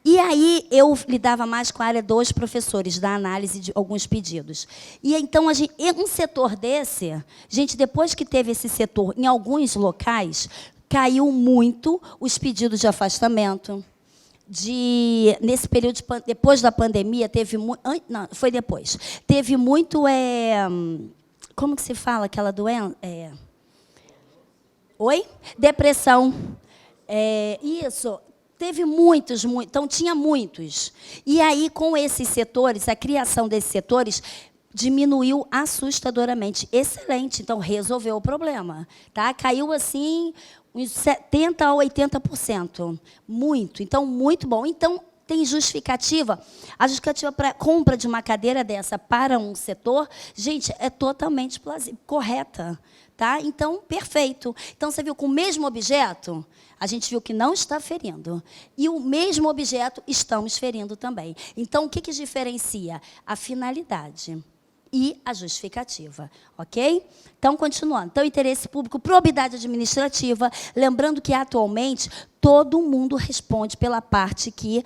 E aí, eu lidava mais com a área dos professores, da análise de alguns pedidos. E então, um setor desse, gente, depois que teve esse setor, em alguns locais, caiu muito os pedidos de afastamento, nesse período depois da pandemia, teve muito. Não, foi depois. Teve muito. Como que se fala aquela doença? Oi? Depressão. Isso. Teve muitos. Então, tinha muitos. E aí, com esses setores, a criação desses setores diminuiu assustadoramente. Excelente. Então, resolveu o problema. Tá? Caiu, assim, uns 70% a 80%. Muito. Então, muito bom. Então, tem justificativa. A justificativa para a compra de uma cadeira dessa para um setor, gente, é totalmente correta. Tá? Então, perfeito. Então, você viu, com o mesmo objeto, a gente viu que não está ferindo. E o mesmo objeto estamos ferindo também. Então, o que diferencia? A finalidade e a justificativa, ok? Então, continuando. Então, interesse público, probidade administrativa. Lembrando que, atualmente, todo mundo responde pela parte que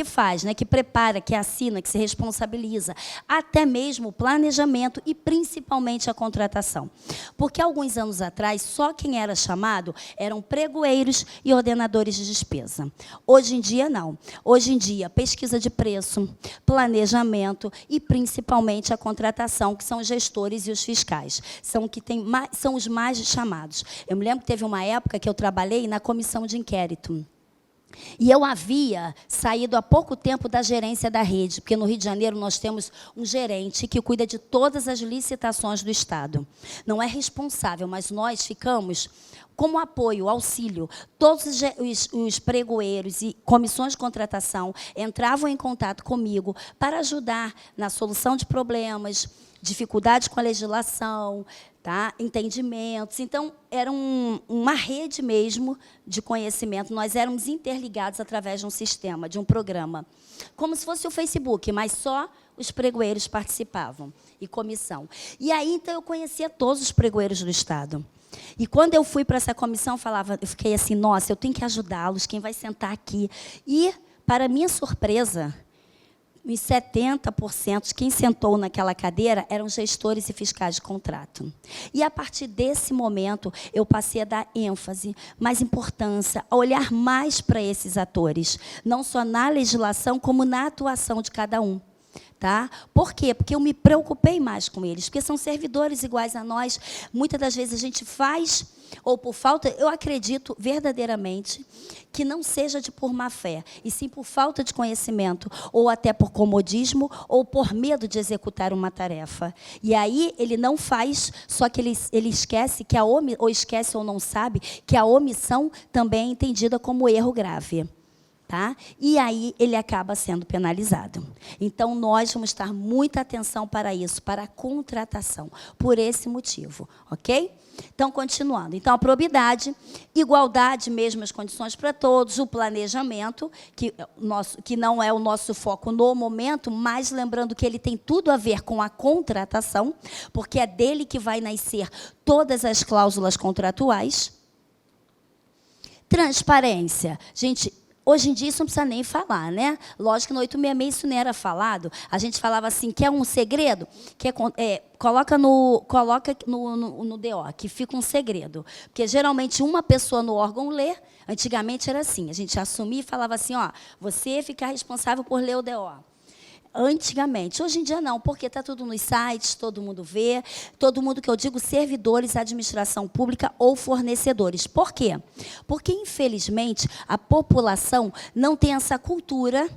faz, né? Que prepara, que assina, que se responsabiliza. Até mesmo o planejamento e, principalmente, a contratação. Porque, alguns anos atrás, só quem era chamado eram pregoeiros e ordenadores de despesa. Hoje em dia, não. Hoje em dia, pesquisa de preço, planejamento e, principalmente, a contratação, que são os gestores e os fiscais. São os mais chamados. Eu me lembro que teve uma época que eu trabalhei na comissão de inquérito. E eu havia saído há pouco tempo da gerência da rede, porque no Rio de Janeiro nós temos um gerente que cuida de todas as licitações do Estado. Não é responsável, mas nós ficamos como apoio, auxílio. Todos os pregoeiros e comissões de contratação entravam em contato comigo para ajudar na solução de problemas, dificuldades com a legislação, tá? Entendimentos. Então, era uma rede mesmo de conhecimento. Nós éramos interligados através de um sistema, de um programa. Como se fosse o Facebook, mas só os pregoeiros participavam, e comissão. E aí, então, eu conhecia todos os pregoeiros do Estado. E quando eu fui para essa comissão, eu fiquei assim, nossa, eu tenho que ajudá-los, quem vai sentar aqui? E, para minha surpresa, uns 70%, quem sentou naquela cadeira eram gestores e fiscais de contrato. E, a partir desse momento, eu passei a dar ênfase, mais importância, a olhar mais para esses atores, não só na legislação, como na atuação de cada um. Tá? Por quê? Porque eu me preocupei mais com eles, porque são servidores iguais a nós. Muitas das vezes a gente faz, ou por falta, eu acredito verdadeiramente que não seja por má fé, e sim por falta de conhecimento, ou até por comodismo, ou por medo de executar uma tarefa. E aí ele não faz, só que ele esquece que ou esquece ou não sabe que a omissão também é entendida como erro grave. Tá? E aí ele acaba sendo penalizado. Então, nós vamos dar muita atenção para isso, para a contratação, por esse motivo, ok? Então, continuando. Então, a probidade, igualdade, mesmas condições para todos, o planejamento, que não é o nosso foco no momento, mas lembrando que ele tem tudo a ver com a contratação, porque é dele que vai nascer todas as cláusulas contratuais. Transparência. Gente, hoje em dia, isso não precisa nem falar, né? Lógico que no 866 isso não era falado. A gente falava assim, quer um segredo? Coloca no DO, que fica um segredo. Porque, geralmente, uma pessoa no órgão lê. Antigamente era assim, a gente assumia e falava assim, ó, você fica responsável por ler o DO. Antigamente. Hoje em dia, não, porque está tudo nos sites, todo mundo vê, todo mundo que eu digo, servidores, administração pública ou fornecedores. Por quê? Porque, infelizmente, a população não tem essa cultura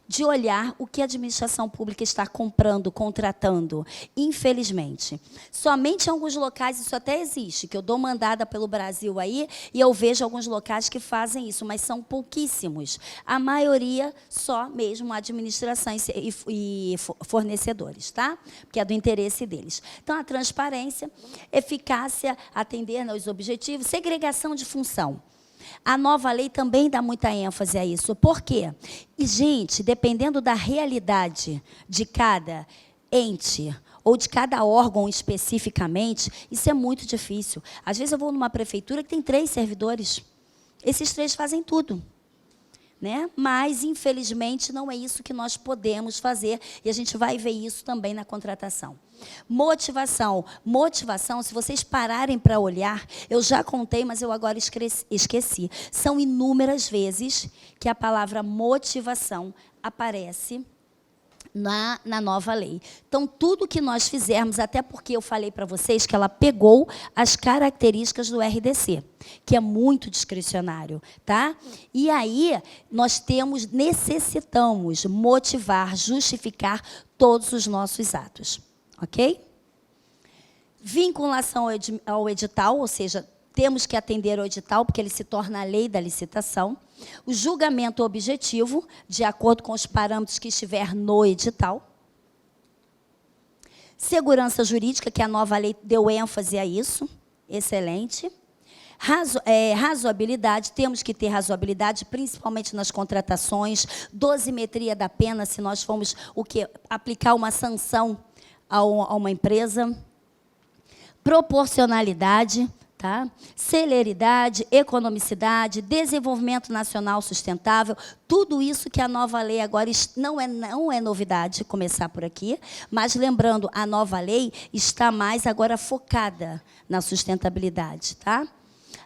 de olhar o que a administração pública está comprando, contratando, infelizmente. Somente em alguns locais isso até existe, que eu dou mandada pelo Brasil aí, e eu vejo alguns locais que fazem isso, mas são pouquíssimos. A maioria, só mesmo a administração e fornecedores, tá? Porque é do interesse deles. Então, a transparência, eficácia, atender aos objetivos, segregação de função. A nova lei também dá muita ênfase a isso. Por quê? E, gente, dependendo da realidade de cada ente ou de cada órgão especificamente, isso é muito difícil. Às vezes eu vou numa prefeitura que tem 3 servidores. Esses 3 fazem tudo. né? Mas, infelizmente, não é isso que nós podemos fazer, e a gente vai ver isso também na contratação. Motivação. Motivação, se vocês pararem para olhar, eu já contei, mas eu agora esqueci. São inúmeras vezes que a palavra motivação aparece na nova lei. Então, tudo que nós fizermos, até porque eu falei para vocês que ela pegou as características do RDC, que é muito discricionário, tá? E aí, nós necessitamos motivar, justificar todos os nossos atos, ok? Vinculação ao edital, ou seja, temos que atender ao edital, porque ele se torna a lei da licitação. O julgamento objetivo, de acordo com os parâmetros que estiver no edital. Segurança jurídica, que a nova lei deu ênfase a isso. Excelente. Razoabilidade, temos que ter razoabilidade, principalmente nas contratações. Dosimetria da pena, se nós formos aplicar uma sanção a uma empresa. Proporcionalidade. Tá? Celeridade, economicidade, desenvolvimento nacional sustentável, tudo isso que a nova lei agora não é novidade começar por aqui, mas lembrando, a nova lei está mais agora focada na sustentabilidade, tá?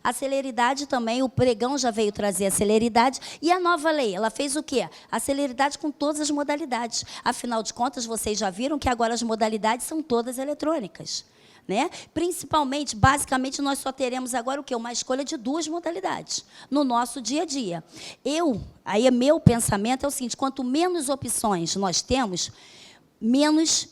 A celeridade também, o pregão já veio trazer a celeridade, e a nova lei, ela fez o quê? A celeridade com todas as modalidades. Afinal de contas, vocês já viram que agora as modalidades são todas eletrônicas. Né? Principalmente, basicamente, nós só teremos agora o quê? Uma escolha de 2 modalidades no nosso dia a dia. Meu pensamento é o seguinte, quanto menos opções nós temos, menos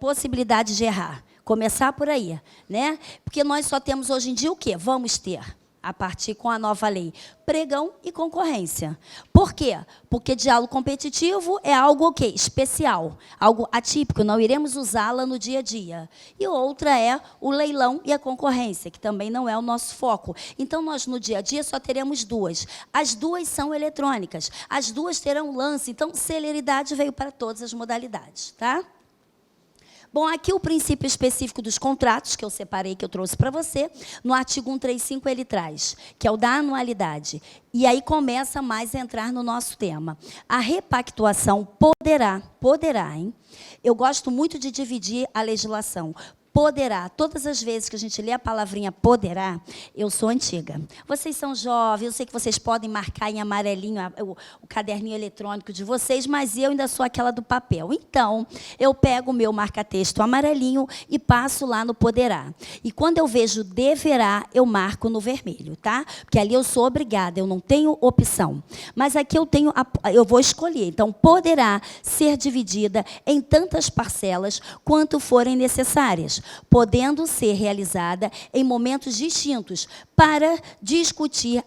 possibilidade de errar. Começar por aí, né? Porque nós só temos hoje em dia o quê? Vamos ter, a partir com a nova lei, pregão e concorrência. Por quê? Porque diálogo competitivo é algo o quê? Especial, algo atípico, não iremos usá-la no dia a dia. E outra é o leilão e a concorrência, que também não é o nosso foco. Então, nós no dia a dia só teremos 2. As 2 são eletrônicas, as 2 terão lance, então celeridade veio para todas as modalidades, tá? Bom, aqui o princípio específico dos contratos, que eu separei, que eu trouxe para você, no artigo 135 ele traz, que é o da anualidade. E aí começa mais a entrar no nosso tema. A repactuação poderá, hein? Eu gosto muito de dividir a legislação. Poderá, todas as vezes que a gente lê a palavrinha poderá, eu sou antiga. Vocês são jovens, eu sei que vocês podem marcar em amarelinho o caderninho eletrônico de vocês, mas eu ainda sou aquela do papel. Então, eu pego o meu marca-texto amarelinho e passo lá no poderá. E quando eu vejo deverá, eu marco no vermelho, tá? Porque ali eu sou obrigada, eu não tenho opção. Mas aqui eu vou escolher. Então, poderá ser dividida em tantas parcelas quanto forem necessárias, podendo ser realizada em momentos distintos para discutir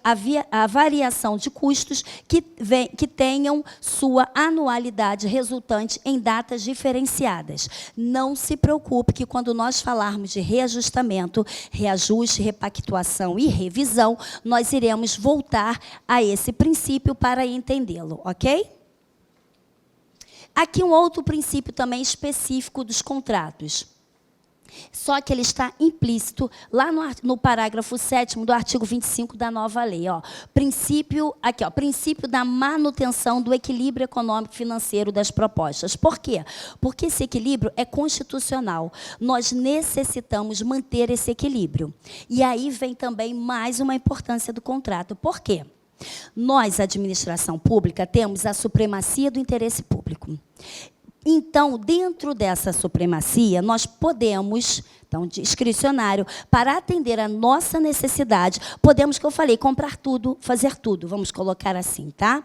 a variação de custos que tenham sua anualidade resultante em datas diferenciadas. Não se preocupe que quando nós falarmos de reajustamento, reajuste, repactuação e revisão, nós iremos voltar a esse princípio para entendê-lo, ok? Aqui um outro princípio também específico dos contratos. Só que ele está implícito lá no parágrafo 7º do artigo 25 da nova lei. Ó. Princípio da manutenção do equilíbrio econômico-financeiro das propostas. Por quê? Porque esse equilíbrio é constitucional. Nós necessitamos manter esse equilíbrio. E aí vem também mais uma importância do contrato. Por quê? Nós, administração pública, temos a supremacia do interesse público. Então, dentro dessa supremacia, nós podemos, então, discricionário, para atender a nossa necessidade, podemos, que eu falei, comprar tudo, fazer tudo, vamos colocar assim, tá?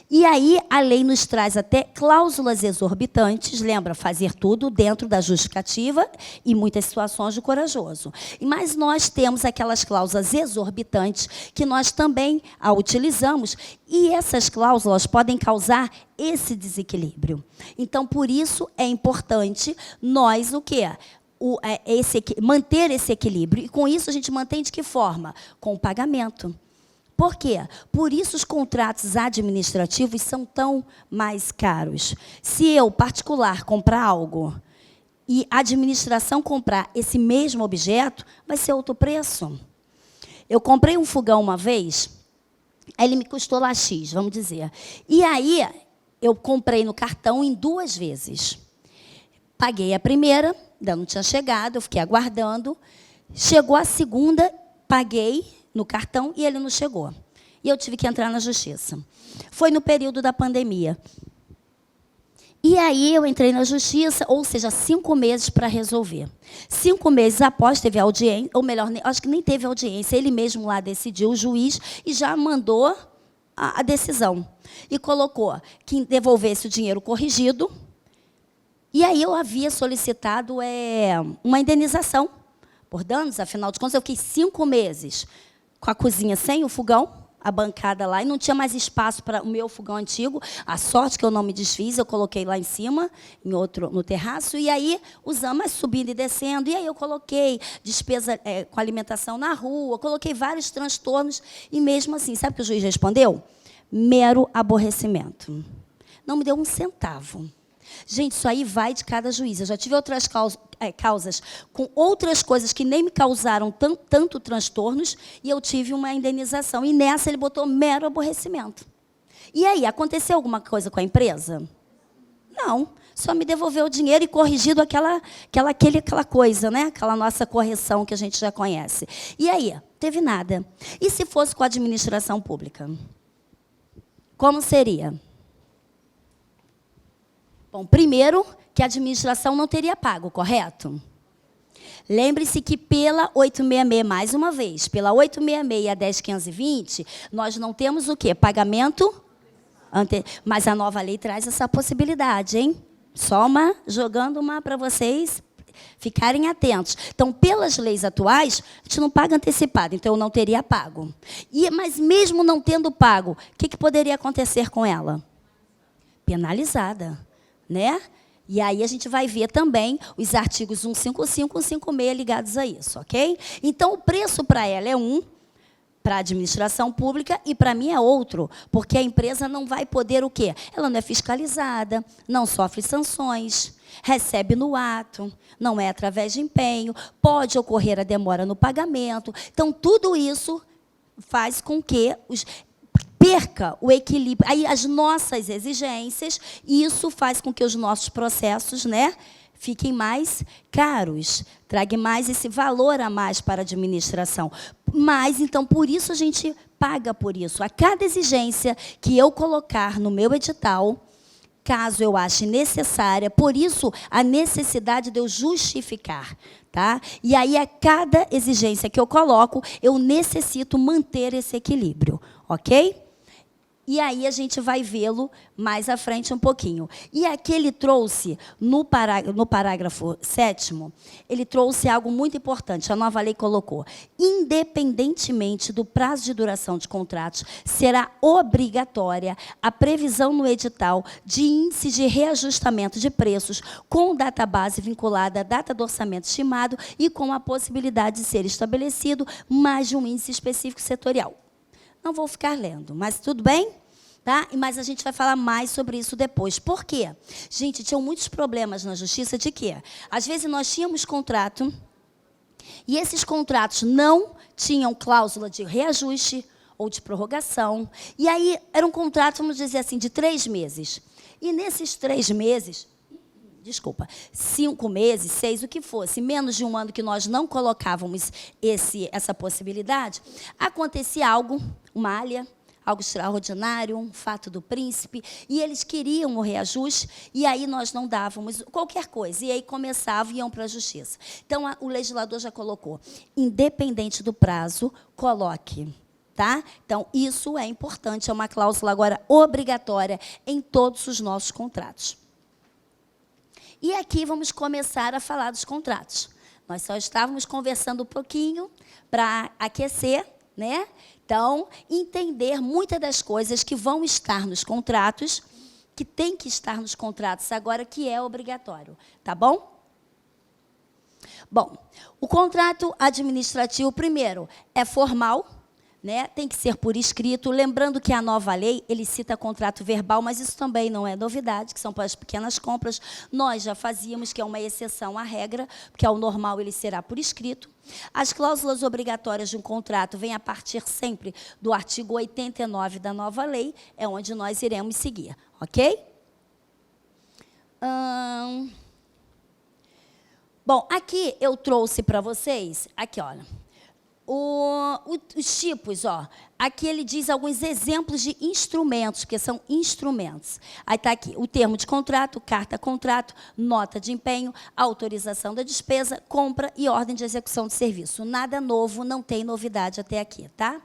E aí, a lei nos traz até cláusulas exorbitantes, lembra, fazer tudo dentro da justificativa e muitas situações do corajoso. Mas nós temos aquelas cláusulas exorbitantes que nós também a utilizamos, e essas cláusulas podem causar esse desequilíbrio. Então, por isso é importante nós o quê? Manter esse equilíbrio. E com isso a gente mantém de que forma? Com o pagamento. Por quê? Por isso os contratos administrativos são tão mais caros. Se eu, particular, comprar algo e a administração comprar esse mesmo objeto, vai ser outro preço. Eu comprei um fogão uma vez, Aí ele me custou lá X, vamos dizer. E aí, eu comprei no cartão em 2 vezes. Paguei a primeira, ainda não tinha chegado, eu fiquei aguardando. Chegou a segunda, paguei no cartão e ele não chegou. E eu tive que entrar na justiça. Foi no período da pandemia. E aí eu entrei na justiça, ou seja, 5 meses para resolver. 5 meses após teve audiência, ou melhor, acho que nem teve audiência, ele mesmo lá decidiu, o juiz, e já mandou a decisão. E colocou que devolvesse o dinheiro corrigido. E aí eu havia solicitado uma indenização por danos, afinal de contas, eu fiquei 5 meses com a cozinha sem o fogão, a bancada lá, e não tinha mais espaço para o meu fogão antigo. A sorte que eu não me desfiz, eu coloquei lá em cima, no terraço, e aí usamos, mas subindo e descendo, e aí eu coloquei despesa com alimentação na rua, coloquei vários transtornos, e mesmo assim, sabe o que o juiz respondeu? Mero aborrecimento. Não me deu um centavo. Gente, isso aí vai de cada juiz. Eu já tive outras causas com outras coisas que nem me causaram tanto transtornos, e eu tive uma indenização. E nessa ele botou mero aborrecimento. E aí, aconteceu alguma coisa com a empresa? Não. Só me devolveu o dinheiro e corrigido aquela coisa, né? Aquela nossa correção que a gente já conhece. E aí, teve nada. E se fosse com a administração pública? Como seria? Bom, primeiro, que a administração não teria pago, correto? Lembre-se que pela 866, mais uma vez, pela 866 e a 10.520, nós não temos o quê? Pagamento? Mas a nova lei traz essa possibilidade, hein? Só jogando uma para vocês ficarem atentos. Então, pelas leis atuais, a gente não paga antecipado, então eu não teria pago. Mas mesmo não tendo pago, o que poderia acontecer com ela? Penalizada. Né? E aí a gente vai ver também os artigos 155 e 156 ligados a isso, ok? Então, o preço para ela é para a administração pública, e para mim é outro, porque a empresa não vai poder o quê? Ela não é fiscalizada, não sofre sanções, recebe no ato, não é através de empenho, pode ocorrer a demora no pagamento. Então, tudo isso faz com que perca o equilíbrio, aí as nossas exigências, e isso faz com que os nossos processos, né, fiquem mais caros, traga mais esse valor a mais para a administração. Mas, então, por isso a gente paga por isso. A cada exigência que eu colocar no meu edital, caso eu ache necessária, por isso a necessidade de eu justificar. Tá? E aí, a cada exigência que eu coloco, eu necessito manter esse equilíbrio. Ok? E aí a gente vai vê-lo mais à frente um pouquinho. E aqui ele trouxe, no parágrafo 7º, ele trouxe algo muito importante. A nova lei colocou: independentemente do prazo de duração de contratos, será obrigatória a previsão no edital de índice de reajustamento de preços com database vinculada à data do orçamento estimado e com a possibilidade de ser estabelecido mais de um índice específico setorial. Não vou ficar lendo, mas tudo bem? Tá? Mas a gente vai falar mais sobre isso depois. Por quê? Gente, tinham muitos problemas na justiça de quê? Às vezes nós tínhamos contrato e esses contratos não tinham cláusula de reajuste ou de prorrogação. E aí era um contrato, vamos dizer assim, de 3 meses. E nesses 3 meses... 5 meses, 6, o que fosse, menos de um ano que nós não colocávamos essa possibilidade, acontecia algo, uma malha, algo extraordinário, um fato do príncipe, e eles queriam o reajuste, e aí nós não dávamos qualquer coisa, e aí começavam e iam para a justiça. Então, o legislador já colocou, independente do prazo, coloque. Tá? Então, isso é importante, é uma cláusula agora obrigatória em todos os nossos contratos. E aqui vamos começar a falar dos contratos. Nós só estávamos conversando um pouquinho para aquecer, né? Então, entender muitas das coisas que vão estar nos contratos, que tem que estar nos contratos agora, que é obrigatório. Tá bom? Bom, o contrato administrativo, primeiro, é formal, né? Tem que ser por escrito. Lembrando que a nova lei, ele cita contrato verbal, mas isso também não é novidade, que são para as pequenas compras. Nós já fazíamos, que é uma exceção à regra, porque ao normal ele será por escrito. As cláusulas obrigatórias de um contrato vêm a partir sempre do artigo 89 da nova lei, é onde nós iremos seguir, ok? Bom, aqui eu trouxe para vocês, aqui, olha, os tipos, ó. Aqui ele diz alguns exemplos de instrumentos, que são instrumentos. Aí está aqui o termo de contrato, carta-contrato, nota de empenho, autorização da despesa, compra e ordem de execução de serviço. Nada novo, não tem novidade até aqui, tá?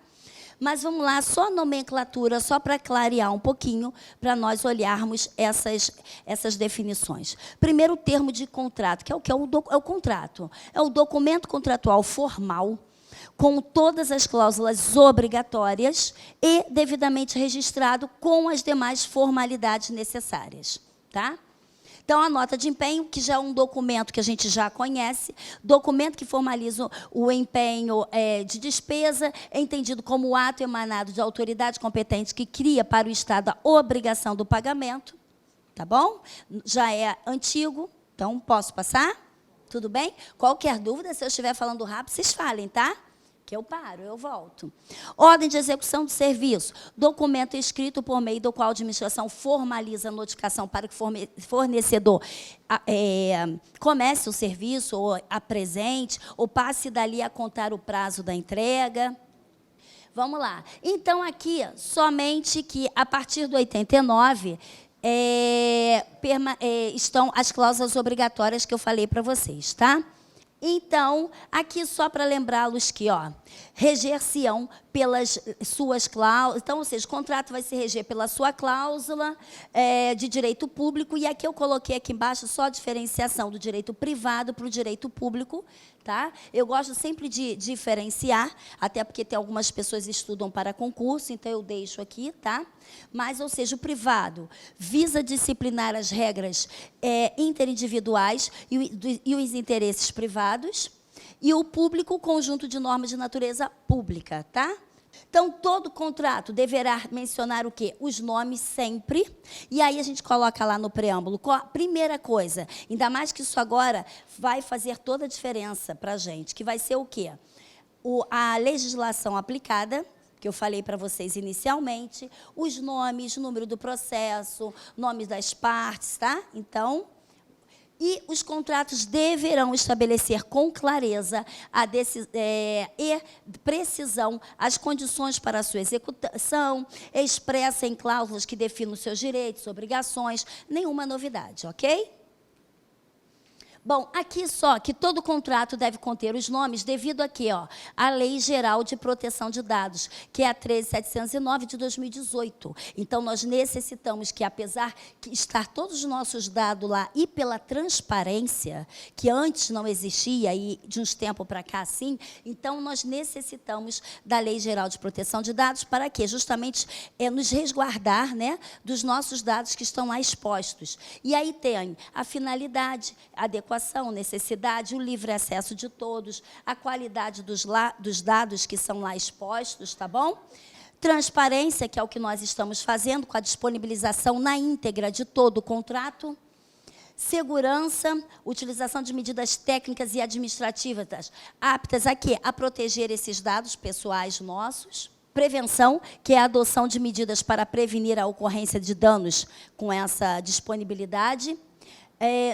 Mas vamos lá, só a nomenclatura, só para clarear um pouquinho, para nós olharmos essas definições. Primeiro, o termo de contrato, que é o que? É o contrato. É o documento contratual formal, com todas as cláusulas obrigatórias e devidamente registrado com as demais formalidades necessárias, tá? Então, a nota de empenho, que já é um documento que a gente já conhece, documento que formaliza o empenho de despesa, é entendido como o ato emanado de autoridade competente que cria para o Estado a obrigação do pagamento, tá bom? Já é antigo, então posso passar? Tudo bem? Qualquer dúvida, se eu estiver falando rápido, vocês falem, tá? Que eu paro, eu volto. Ordem de execução do serviço. Documento escrito por meio do qual a administração formaliza a notificação para que o fornecedor comece o serviço, ou apresente, ou passe dali a contar o prazo da entrega. Vamos lá. Então, aqui, somente que, a partir do 89, estão as cláusulas obrigatórias que eu falei para vocês, tá? Então, aqui só para lembrá-los que, ó, reger-se-ão pelas suas cláusulas. Então, ou seja, o contrato vai se reger pela sua cláusula de direito público. E aqui eu coloquei aqui embaixo só a diferenciação do direito privado para o direito público. Tá? Eu gosto sempre de diferenciar, até porque tem algumas pessoas que estudam para concurso, então eu deixo aqui, tá? Mas, ou seja, o privado visa disciplinar as regras interindividuais e os interesses privados, e o público, o conjunto de normas de natureza pública, tá? Então, todo contrato deverá mencionar o quê? Os nomes sempre. E aí a gente coloca lá no preâmbulo. Primeira coisa, ainda mais que isso agora vai fazer toda a diferença para a gente, que vai ser o quê? A legislação aplicada, que eu falei para vocês inicialmente, os nomes, número do processo, nomes das partes, tá? Então, e os contratos deverão estabelecer com clareza e precisão as condições para a sua execução, expressa em cláusulas que definam os seus direitos, obrigações, nenhuma novidade, ok? Bom, aqui só que todo contrato deve conter os nomes devido a quê? Ó, a Lei Geral de Proteção de Dados, que é a 13.709 de 2018. Então, nós necessitamos que, apesar de estar todos os nossos dados lá e pela transparência, que antes não existia e de uns tempos para cá, sim, então nós necessitamos da Lei Geral de Proteção de Dados para quê? Justamente nos resguardar, né, dos nossos dados que estão lá expostos. E aí tem a finalidade, a adequação, necessidade, o livre acesso de todos, a qualidade dos dados que são lá expostos, tá bom? Transparência, que é o que nós estamos fazendo com a disponibilização na íntegra de todo o contrato. Segurança, utilização de medidas técnicas e administrativas aptas a quê? A proteger esses dados pessoais nossos. Prevenção, que é a adoção de medidas para prevenir a ocorrência de danos com essa disponibilidade.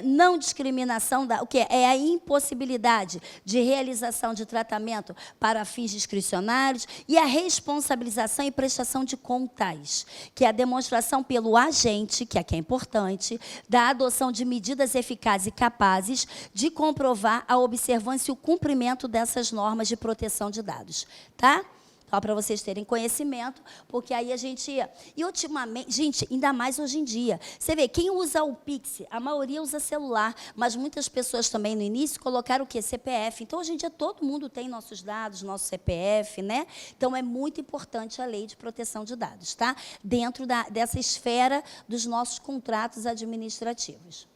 Não discriminação, o que é a impossibilidade de realização de tratamento para fins discricionários, e a responsabilização e prestação de contas, que é a demonstração pelo agente, que aqui é importante, da adoção de medidas eficazes e capazes de comprovar a observância e o cumprimento dessas normas de proteção de dados, tá? Só para vocês terem conhecimento, porque aí a gente... E, ultimamente, gente, ainda mais hoje em dia. Você vê, quem usa o Pix, a maioria usa celular, mas muitas pessoas também, no início, colocaram o quê? CPF. Então, hoje em dia, todo mundo tem nossos dados, nosso CPF, né? Então, é muito importante a lei de proteção de dados, tá? Dentro dessa esfera dos nossos contratos administrativos.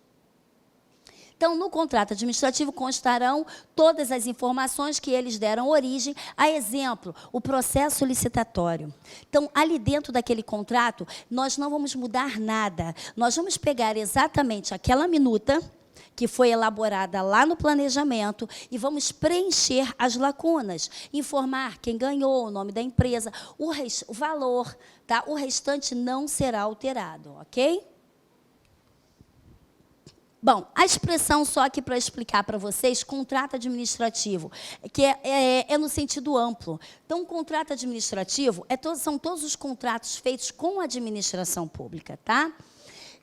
Então, no contrato administrativo constarão todas as informações que eles deram origem, a exemplo, o processo licitatório. Então, ali dentro daquele contrato, nós não vamos mudar nada. Nós vamos pegar exatamente aquela minuta que foi elaborada lá no planejamento e vamos preencher as lacunas, informar quem ganhou, o nome da empresa, o valor, tá? O restante não será alterado, ok? Bom, a expressão só aqui para explicar para vocês, contrato administrativo, que é no sentido amplo. Então, o contrato administrativo são todos os contratos feitos com a administração pública, tá?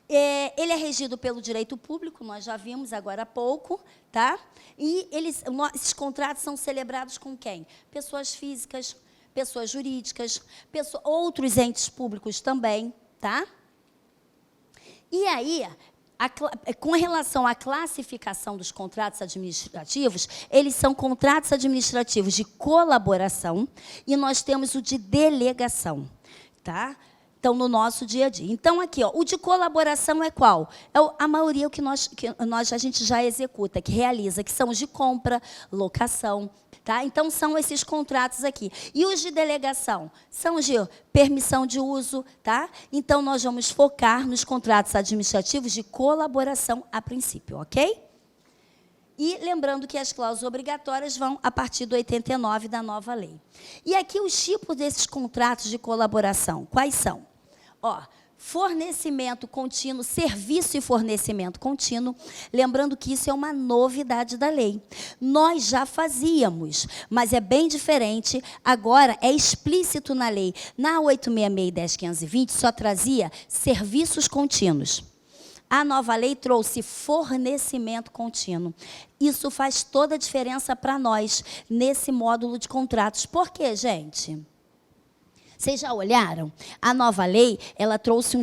Ele é regido pelo direito público, nós já vimos agora há pouco, tá? E esses contratos são celebrados com quem? Pessoas físicas, pessoas jurídicas, outros entes públicos também, tá? E aí, com relação à classificação dos contratos administrativos, eles são contratos administrativos de colaboração e nós temos o de delegação, tá? Então, no nosso dia a dia. Então, aqui, ó, o de colaboração é qual? É a maioria que a gente já executa, que realiza, que são os de compra, locação. Tá? Então, são esses contratos aqui. E os de delegação? São os de permissão de uso. Tá? Então, nós vamos focar nos contratos administrativos de colaboração a princípio, ok? E lembrando que as cláusulas obrigatórias vão a partir do 89 da nova lei. E aqui os tipos desses contratos de colaboração, quais são? Ó, fornecimento contínuo, serviço e fornecimento contínuo, lembrando que isso é uma novidade da lei. Nós já fazíamos, mas é bem diferente, agora é explícito na lei. Na 866 e 10.520 só trazia serviços contínuos. A nova lei trouxe fornecimento contínuo. Isso faz toda a diferença para nós, nesse módulo de contratos. Por quê, gente? Vocês já olharam? A nova lei, ela trouxe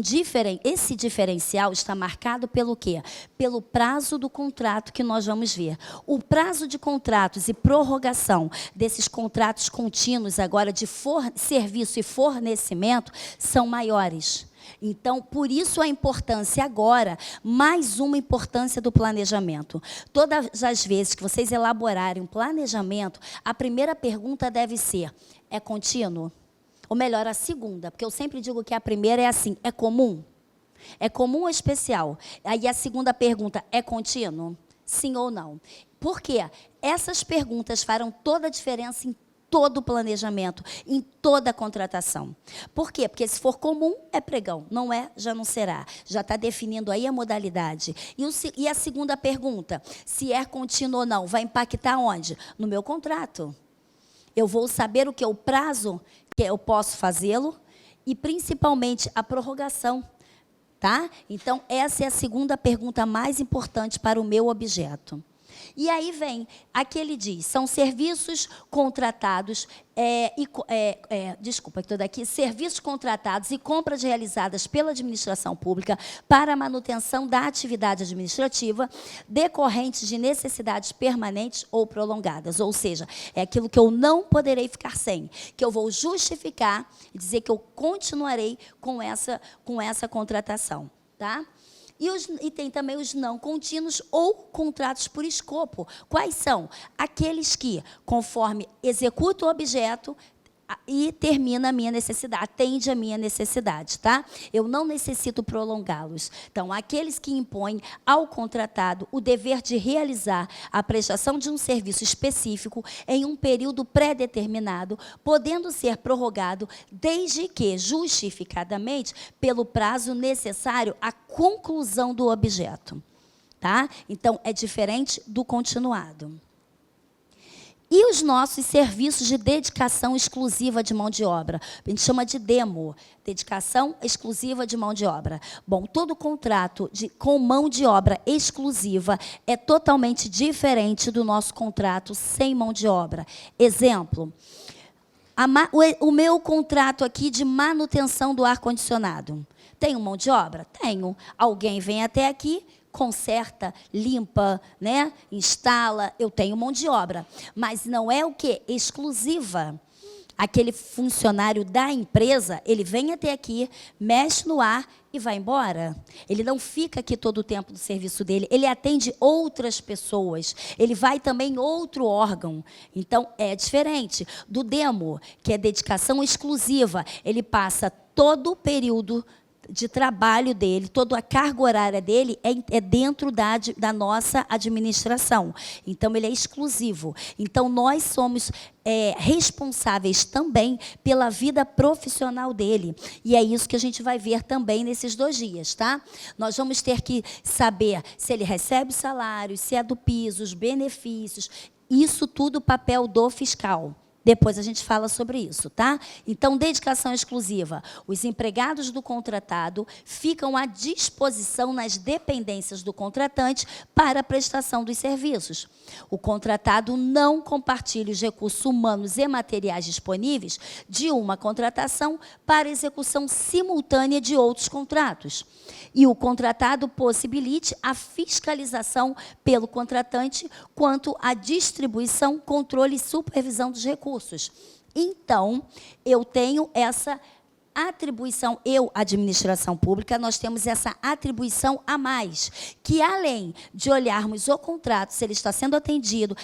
esse diferencial está marcado pelo quê? Pelo prazo do contrato que nós vamos ver. O prazo de contratos e prorrogação desses contratos contínuos agora de serviço e fornecimento são maiores. Então, por isso a importância agora, mais uma importância do planejamento. Todas as vezes que vocês elaborarem um planejamento, a primeira pergunta deve ser, é contínuo? Ou melhor, a segunda, porque eu sempre digo que a primeira é assim, é comum? É comum ou especial? Aí a segunda pergunta, é contínuo? Sim ou não? Por quê? Essas perguntas farão toda a diferença em todo o planejamento, em toda a contratação. Por quê? Porque se for comum, é pregão. Não é, já não será. Já está definindo aí a modalidade. E a segunda pergunta, se é contínuo ou não, vai impactar onde? No meu contrato. Eu vou saber o que é o prazo que eu posso fazê-lo e, principalmente, a prorrogação. Tá? Então, essa é a segunda pergunta mais importante para o meu objeto. E aí vem, aqui ele diz, são serviços contratados, serviços contratados e compras realizadas pela administração pública para a manutenção da atividade administrativa decorrentes de necessidades permanentes ou prolongadas. Ou seja, é aquilo que eu não poderei ficar sem, que eu vou justificar e dizer que eu continuarei com essa contratação. Tá? E tem também os não contínuos ou contratos por escopo. Quais são? Aqueles que, conforme executo o objeto e termina a minha necessidade, atende a minha necessidade, tá? Eu não necessito prolongá-los. Então, aqueles que impõem ao contratado o dever de realizar a prestação de um serviço específico em um período pré-determinado, podendo ser prorrogado desde que, justificadamente, pelo prazo necessário à conclusão do objeto, tá? Então, é diferente do continuado. E os nossos serviços de dedicação exclusiva de mão de obra? A gente chama de DEMO, dedicação exclusiva de mão de obra. Bom, todo contrato com mão de obra exclusiva é totalmente diferente do nosso contrato sem mão de obra. Exemplo, o meu contrato aqui de manutenção do ar-condicionado. Tenho mão de obra? Tenho. Alguém vem até aqui, conserta, limpa, né? Instala, eu tenho mão de obra. Mas não é o quê? Exclusiva. aquele funcionário da empresa, ele vem até aqui, mexe no ar e vai embora. Ele não fica aqui todo o tempo do serviço dele, ele atende outras pessoas, ele vai também em outro órgão. Então, é diferente do demo, que é dedicação exclusiva. Ele passa todo o período de trabalho dele, toda a carga horária dele é dentro da nossa administração. Então, ele é exclusivo. Então, nós somos responsáveis também pela vida profissional dele. E é isso que a gente vai ver também nesses 2 dias, tá? Nós vamos ter que saber se ele recebe salário, se é do piso, os benefícios. Isso tudo papel do fiscal. Depois a gente fala sobre isso, tá? Então, dedicação exclusiva. Os empregados do contratado ficam à disposição nas dependências do contratante para a prestação dos serviços. O contratado não compartilha os recursos humanos e materiais disponíveis de uma contratação para execução simultânea de outros contratos. E o contratado possibilite a fiscalização pelo contratante quanto à distribuição, controle e supervisão dos recursos. Então, eu tenho essa atribuição, administração pública, nós temos essa atribuição a mais, que além de olharmos o contrato, se ele está sendo atendido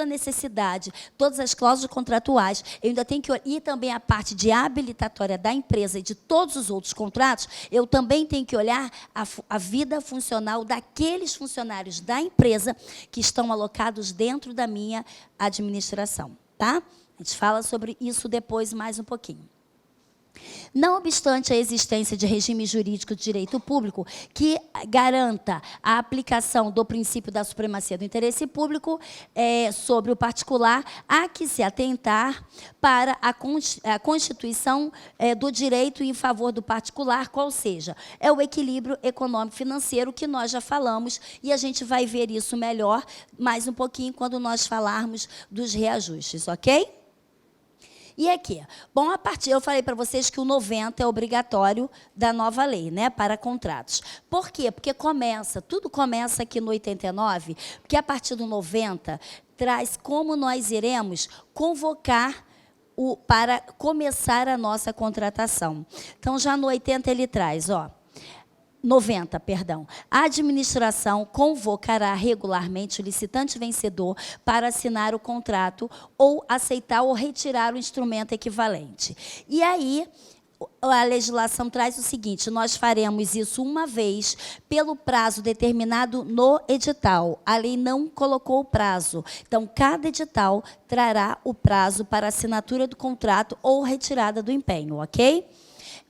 a necessidade, todas as cláusulas contratuais, eu ainda tenho que olhar, e também a parte de habilitatória da empresa e de todos os outros contratos, eu também tenho que olhar a vida funcional daqueles funcionários da empresa que estão alocados dentro da minha administração, tá? A gente fala sobre isso depois mais um pouquinho. Não obstante a existência de regime jurídico de direito público que garanta a aplicação do princípio da supremacia do interesse público sobre o particular, há que se atentar para a constituição do direito em favor do particular, qual seja, é o equilíbrio econômico-financeiro que nós já falamos, e a gente vai ver isso melhor mais um pouquinho quando nós falarmos dos reajustes, ok? E aqui? Bom, eu falei para vocês que o 90 é obrigatório da nova lei, né, para contratos. Por quê? Porque tudo começa aqui no 89, porque a partir do 90 traz como nós iremos convocar para começar a nossa contratação. Então, já no 80 ele traz, 90, perdão. A administração convocará regularmente o licitante vencedor para assinar o contrato ou aceitar ou retirar o instrumento equivalente. E aí, a legislação traz o seguinte: nós faremos isso uma vez pelo prazo determinado no edital. A lei não colocou o prazo. Então, cada edital trará o prazo para assinatura do contrato ou retirada do empenho, ok?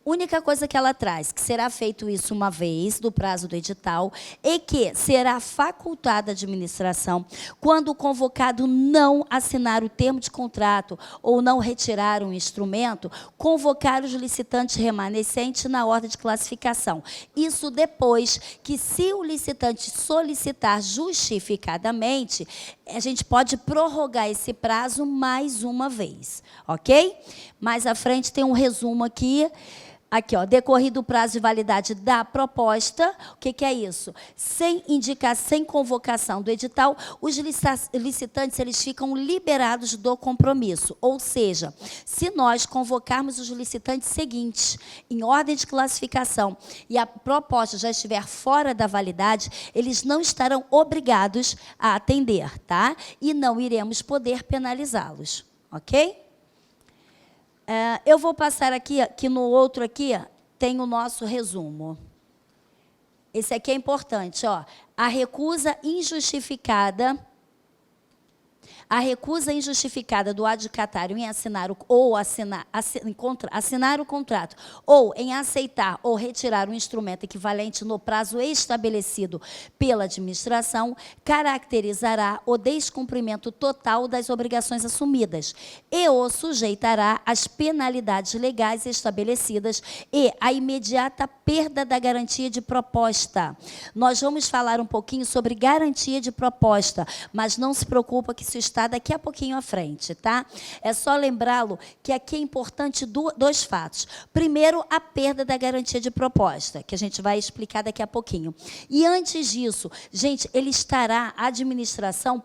Única coisa que ela traz, que será feito isso uma vez, do prazo do edital, e que será facultada à administração quando o convocado não assinar o termo de contrato ou não retirar um instrumento, convocar os licitantes remanescentes na ordem de classificação. Isso depois que, se o licitante solicitar justificadamente, a gente pode prorrogar esse prazo mais uma vez, ok? Mais à frente tem um resumo aqui. Aqui, decorrido o prazo de validade da proposta, o que é isso? Sem convocação do edital, os licitantes eles ficam liberados do compromisso. Ou seja, se nós convocarmos os licitantes seguintes, em ordem de classificação, e a proposta já estiver fora da validade, eles não estarão obrigados a atender, tá? E não iremos poder penalizá-los, ok? Eu vou passar aqui, que no outro aqui tem o nosso resumo. Esse aqui é importante, A recusa injustificada do adjudicatário em assinar o contrato ou em aceitar ou retirar um instrumento equivalente no prazo estabelecido pela administração caracterizará o descumprimento total das obrigações assumidas e o sujeitará às penalidades legais estabelecidas e à imediata perda da garantia de proposta. Nós vamos falar um pouquinho sobre garantia de proposta, mas não se preocupa que isso está constar daqui a pouquinho à frente, tá? É só lembrá-lo que aqui é importante dois fatos. Primeiro, a perda da garantia de proposta, que a gente vai explicar daqui a pouquinho. E antes disso, gente, a administração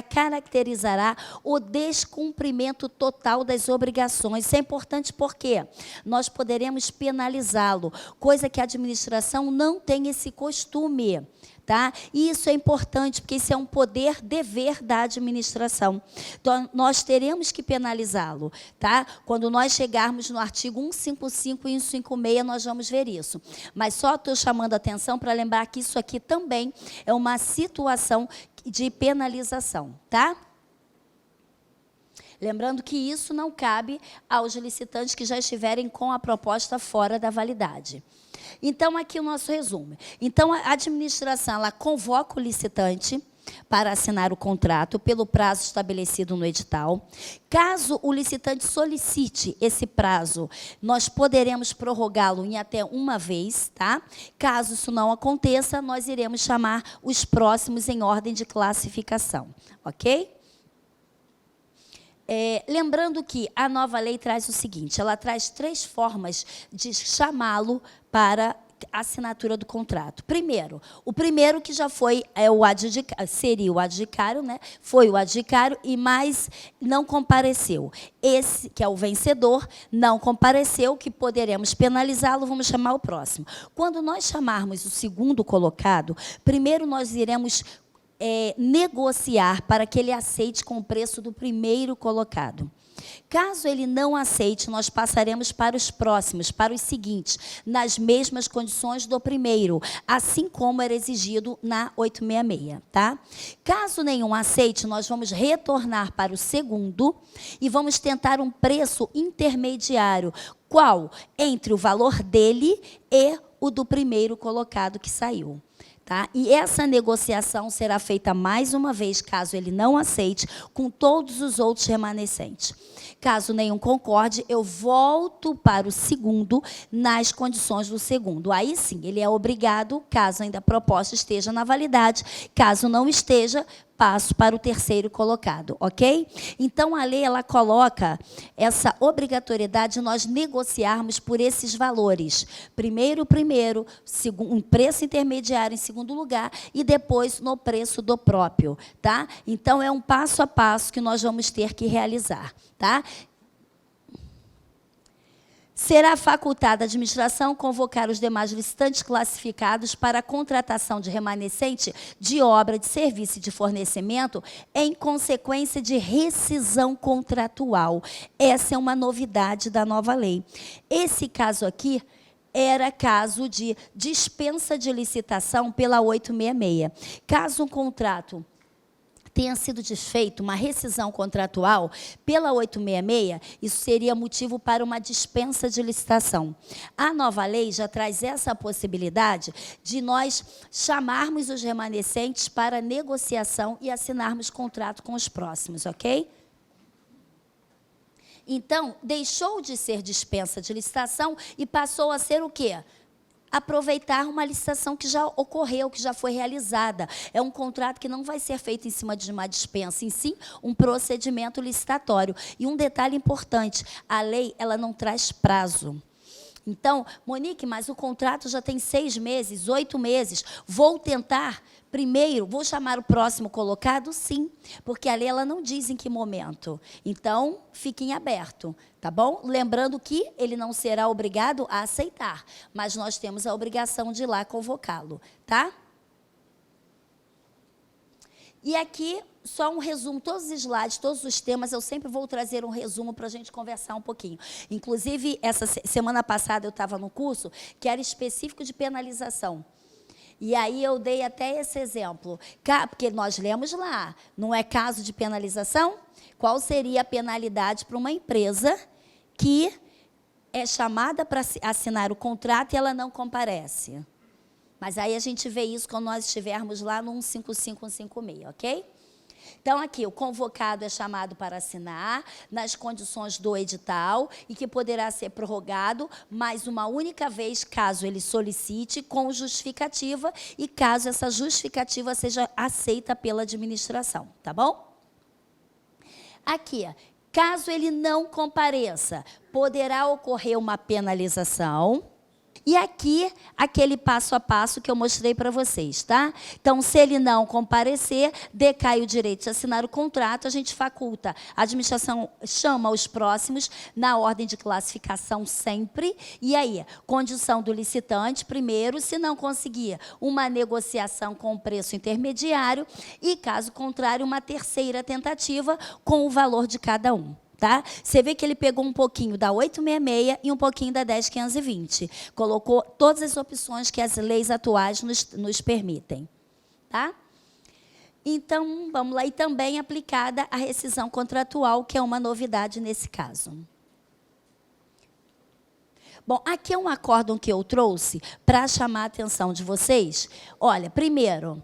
caracterizará o descumprimento total das obrigações. Isso é importante porque nós poderemos penalizá-lo, coisa que a administração não tem esse costume. Tá? E isso é importante, porque isso é um dever da administração. Então, nós teremos que penalizá-lo. Tá? Quando nós chegarmos no artigo 155 e 156, nós vamos ver isso. Mas só estou chamando a atenção para lembrar que isso aqui também é uma situação de penalização. Tá? Lembrando que isso não cabe aos licitantes que já estiverem com a proposta fora da validade. Então, aqui o nosso resumo. Então, a administração ela convoca o licitante para assinar o contrato pelo prazo estabelecido no edital. Caso o licitante solicite esse prazo, nós poderemos prorrogá-lo em até uma vez. Tá? Caso isso não aconteça, nós iremos chamar os próximos em ordem de classificação. Ok? Lembrando que a nova lei traz o seguinte, ela traz 3 formas de chamá-lo para a assinatura do contrato. Primeiro, o primeiro que já foi seria o adjudicário, né? Foi o adjudicário e mais não compareceu. Esse, que é o vencedor, não compareceu, que poderemos penalizá-lo, vamos chamar o próximo. Quando nós chamarmos o segundo colocado, primeiro nós iremos negociar para que ele aceite com o preço do primeiro colocado. Caso ele não aceite, nós passaremos para os próximos, para os seguintes, nas mesmas condições do primeiro, assim como era exigido na 866. Tá? Caso nenhum aceite, nós vamos retornar para o segundo e vamos tentar um preço intermediário. Qual? Entre o valor dele e o do primeiro colocado que saiu. Tá? E essa negociação será feita mais uma vez, caso ele não aceite, com todos os outros remanescentes. Caso nenhum concorde, eu volto para o segundo, nas condições do segundo. Aí sim, ele é obrigado, caso ainda a proposta esteja na validade, caso não esteja, passo para o terceiro colocado, ok? Então, a lei ela coloca essa obrigatoriedade de nós negociarmos por esses valores. Primeiro, um preço intermediário em segundo lugar e depois no preço do próprio, tá? Então, é um passo a passo que nós vamos ter que realizar, tá? Será facultada à administração convocar os demais licitantes classificados para a contratação de remanescente de obra, de serviço e de fornecimento em consequência de rescisão contratual. Essa é uma novidade da nova lei. Esse caso aqui era caso de dispensa de licitação pela 866. Caso um contrato tenha sido desfeito, uma rescisão contratual pela 866, isso seria motivo para uma dispensa de licitação. A nova lei já traz essa possibilidade de nós chamarmos os remanescentes para negociação e assinarmos contrato com os próximos, ok? Então, deixou de ser dispensa de licitação e passou a ser o quê? Aproveitar uma licitação que já ocorreu, que já foi realizada. É um contrato que não vai ser feito em cima de uma dispensa, em si, um procedimento licitatório. E um detalhe importante, a lei ela não traz prazo. Então, Monique, mas o contrato já tem 6 meses, 8 meses. Vou tentar primeiro, vou chamar o próximo colocado? Sim, porque a lei ela não diz em que momento. Então, fique em aberto, tá bom? Lembrando que ele não será obrigado a aceitar, mas nós temos a obrigação de ir lá convocá-lo, tá? E aqui, só um resumo, todos os slides, todos os temas, eu sempre vou trazer um resumo para a gente conversar um pouquinho. Inclusive, essa semana passada eu estava no curso que era específico de penalização. E aí eu dei até esse exemplo, porque nós lemos lá, não é caso de penalização? Qual seria a penalidade para uma empresa que é chamada para assinar o contrato e ela não comparece? Mas aí a gente vê isso quando nós estivermos lá no 155, 156, ok? Então, aqui, o convocado é chamado para assinar nas condições do edital e que poderá ser prorrogado mais uma única vez, caso ele solicite, com justificativa e caso essa justificativa seja aceita pela administração, tá bom? Aqui, caso ele não compareça, poderá ocorrer uma penalização. E aqui, aquele passo a passo que eu mostrei para vocês, tá? Então, se ele não comparecer, decai o direito de assinar o contrato, a gente faculta. A administração chama os próximos na ordem de classificação sempre. E aí, condição do licitante, primeiro, se não conseguir, uma negociação com o preço intermediário e, caso contrário, uma terceira tentativa com o valor de cada um. Tá? Você vê que ele pegou um pouquinho da 866 e um pouquinho da 10.520. Colocou todas as opções que as leis atuais nos permitem. Tá? Então, vamos lá. E também aplicada a rescisão contratual, que é uma novidade nesse caso. Bom, aqui é um acórdão que eu trouxe para chamar a atenção de vocês. Olha, primeiro...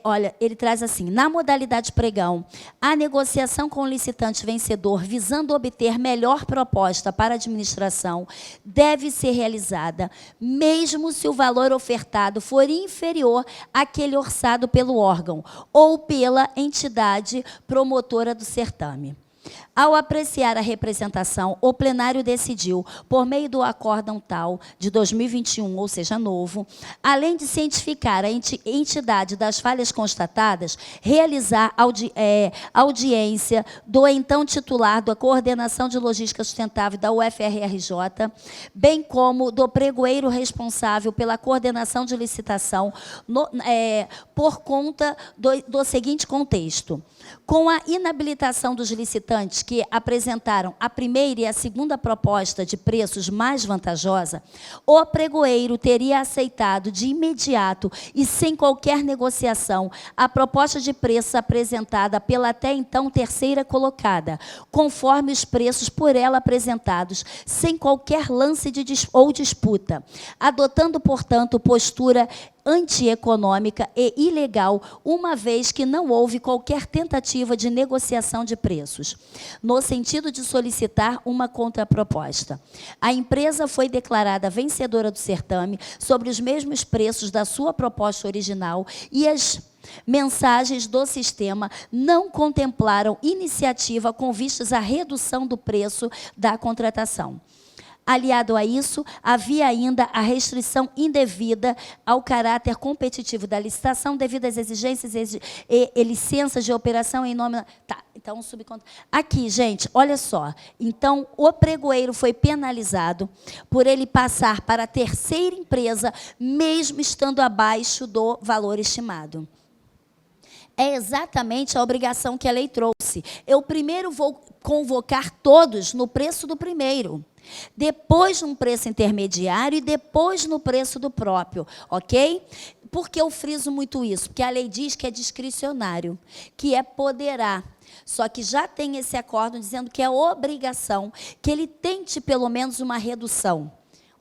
olha, ele traz assim, na modalidade pregão, a negociação com o licitante vencedor visando obter melhor proposta para a administração deve ser realizada, mesmo se o valor ofertado for inferior àquele orçado pelo órgão ou pela entidade promotora do certame. Ao apreciar a representação, o plenário decidiu, por meio do acórdão tal de 2021, ou seja, novo, além de cientificar a entidade das falhas constatadas, realizar audiência do então titular da Coordenação de Logística Sustentável da UFRRJ, bem como do pregoeiro responsável pela coordenação de licitação, por conta do seguinte contexto. Com a inabilitação dos licitantes que apresentaram a primeira e a segunda proposta de preços mais vantajosa, o pregoeiro teria aceitado de imediato e sem qualquer negociação a proposta de preços apresentada pela até então terceira colocada, conforme os preços por ela apresentados, sem qualquer lance ou disputa, adotando, portanto, postura antieconômica e ilegal, uma vez que não houve qualquer tentativa de negociação de preços, no sentido de solicitar uma contraproposta. A empresa foi declarada vencedora do certame sobre os mesmos preços da sua proposta original e as mensagens do sistema não contemplaram iniciativa com vistas à redução do preço da contratação. Aliado a isso, havia ainda a restrição indevida ao caráter competitivo da licitação devido às exigências e licenças de operação em nome... Tá, então, aqui, gente, olha só. Então, o pregoeiro foi penalizado por ele passar para a terceira empresa, mesmo estando abaixo do valor estimado. É exatamente a obrigação que a lei trouxe. Eu primeiro vou convocar todos no preço do primeiro, depois no preço intermediário e depois no preço do próprio, ok? Por que eu friso muito isso? Porque a lei diz que é discricionário, que é poderá. Só que já tem esse acórdão dizendo que é obrigação, que ele tente pelo menos uma redução.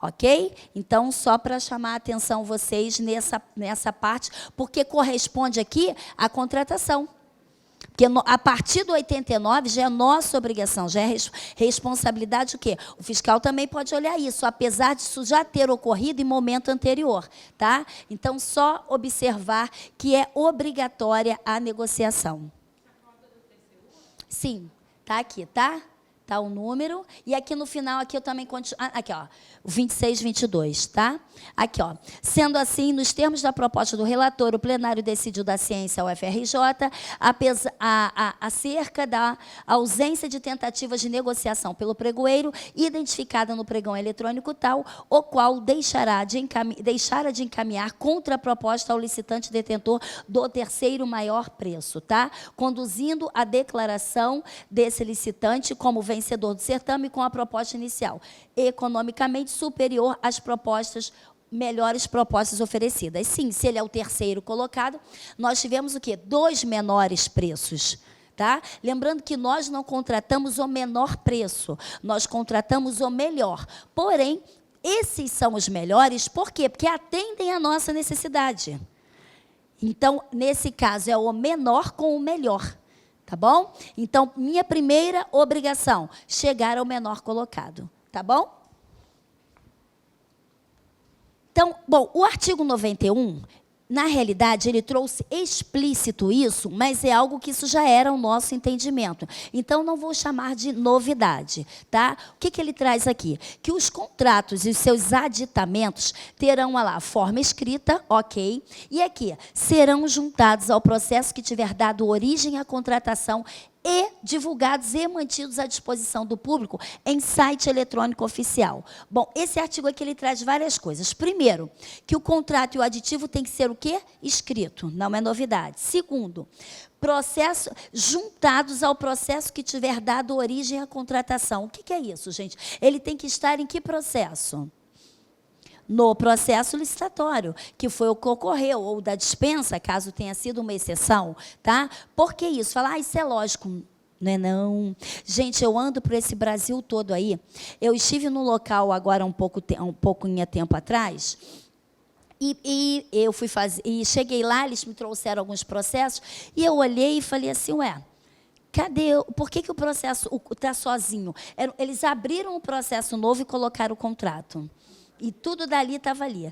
Ok? Então, só para chamar a atenção vocês nessa parte, porque corresponde aqui à contratação. Porque a partir do 89 já é nossa obrigação, já é responsabilidade o quê? O fiscal também pode olhar isso, apesar disso já ter ocorrido em momento anterior. Tá? Então, só observar que é obrigatória a negociação. Sim, está aqui, tá? Tá o número, e aqui no final, aqui eu também continuo, aqui ó, o 2622, tá? Aqui ó, sendo assim, nos termos da proposta do relator, o plenário decidiu da ciência ao UFRJ, acerca da ausência de tentativas de negociação pelo pregoeiro, identificada no pregão eletrônico tal, o qual deixara de encaminhar contra a proposta ao licitante detentor do terceiro maior preço, tá? Conduzindo a declaração desse licitante como vencedor do certame com a proposta inicial, economicamente superior às melhores propostas oferecidas. Sim, se ele é o terceiro colocado, nós tivemos o quê? 2 menores preços. Tá? Lembrando que nós não contratamos o menor preço, nós contratamos o melhor. Porém, esses são os melhores, por quê? Porque atendem à nossa necessidade. Então, nesse caso, é o menor com o melhor. Tá bom? Então, minha primeira obrigação, chegar ao menor colocado. Tá bom? Então, bom, o artigo 91, na realidade, ele trouxe explícito isso, mas é algo que isso já era o nosso entendimento. Então, não vou chamar de novidade, tá? O que ele traz aqui? Que os contratos e os seus aditamentos terão lá forma escrita, ok, e aqui, serão juntados ao processo que tiver dado origem à contratação e divulgados e mantidos à disposição do público em site eletrônico oficial. Bom, esse artigo aqui ele traz várias coisas. Primeiro, que o contrato e o aditivo tem que ser o quê? Escrito, não é novidade. Segundo, processo juntados ao processo que tiver dado origem à contratação. O que é isso, gente? Ele tem que estar em que processo? No processo licitatório, que foi o que ocorreu, ou da dispensa, caso tenha sido uma exceção, tá? Por que isso? Falar, isso é lógico. Não é não. Gente, eu ando por esse Brasil todo aí. Eu estive no local agora um pouco tempo atrás, e eu fui fazer, e cheguei lá, eles me trouxeram alguns processos, e eu olhei e falei assim, ué, cadê? Por que o processo está sozinho? Eles abriram um processo novo e colocaram o contrato. E tudo dali estava ali.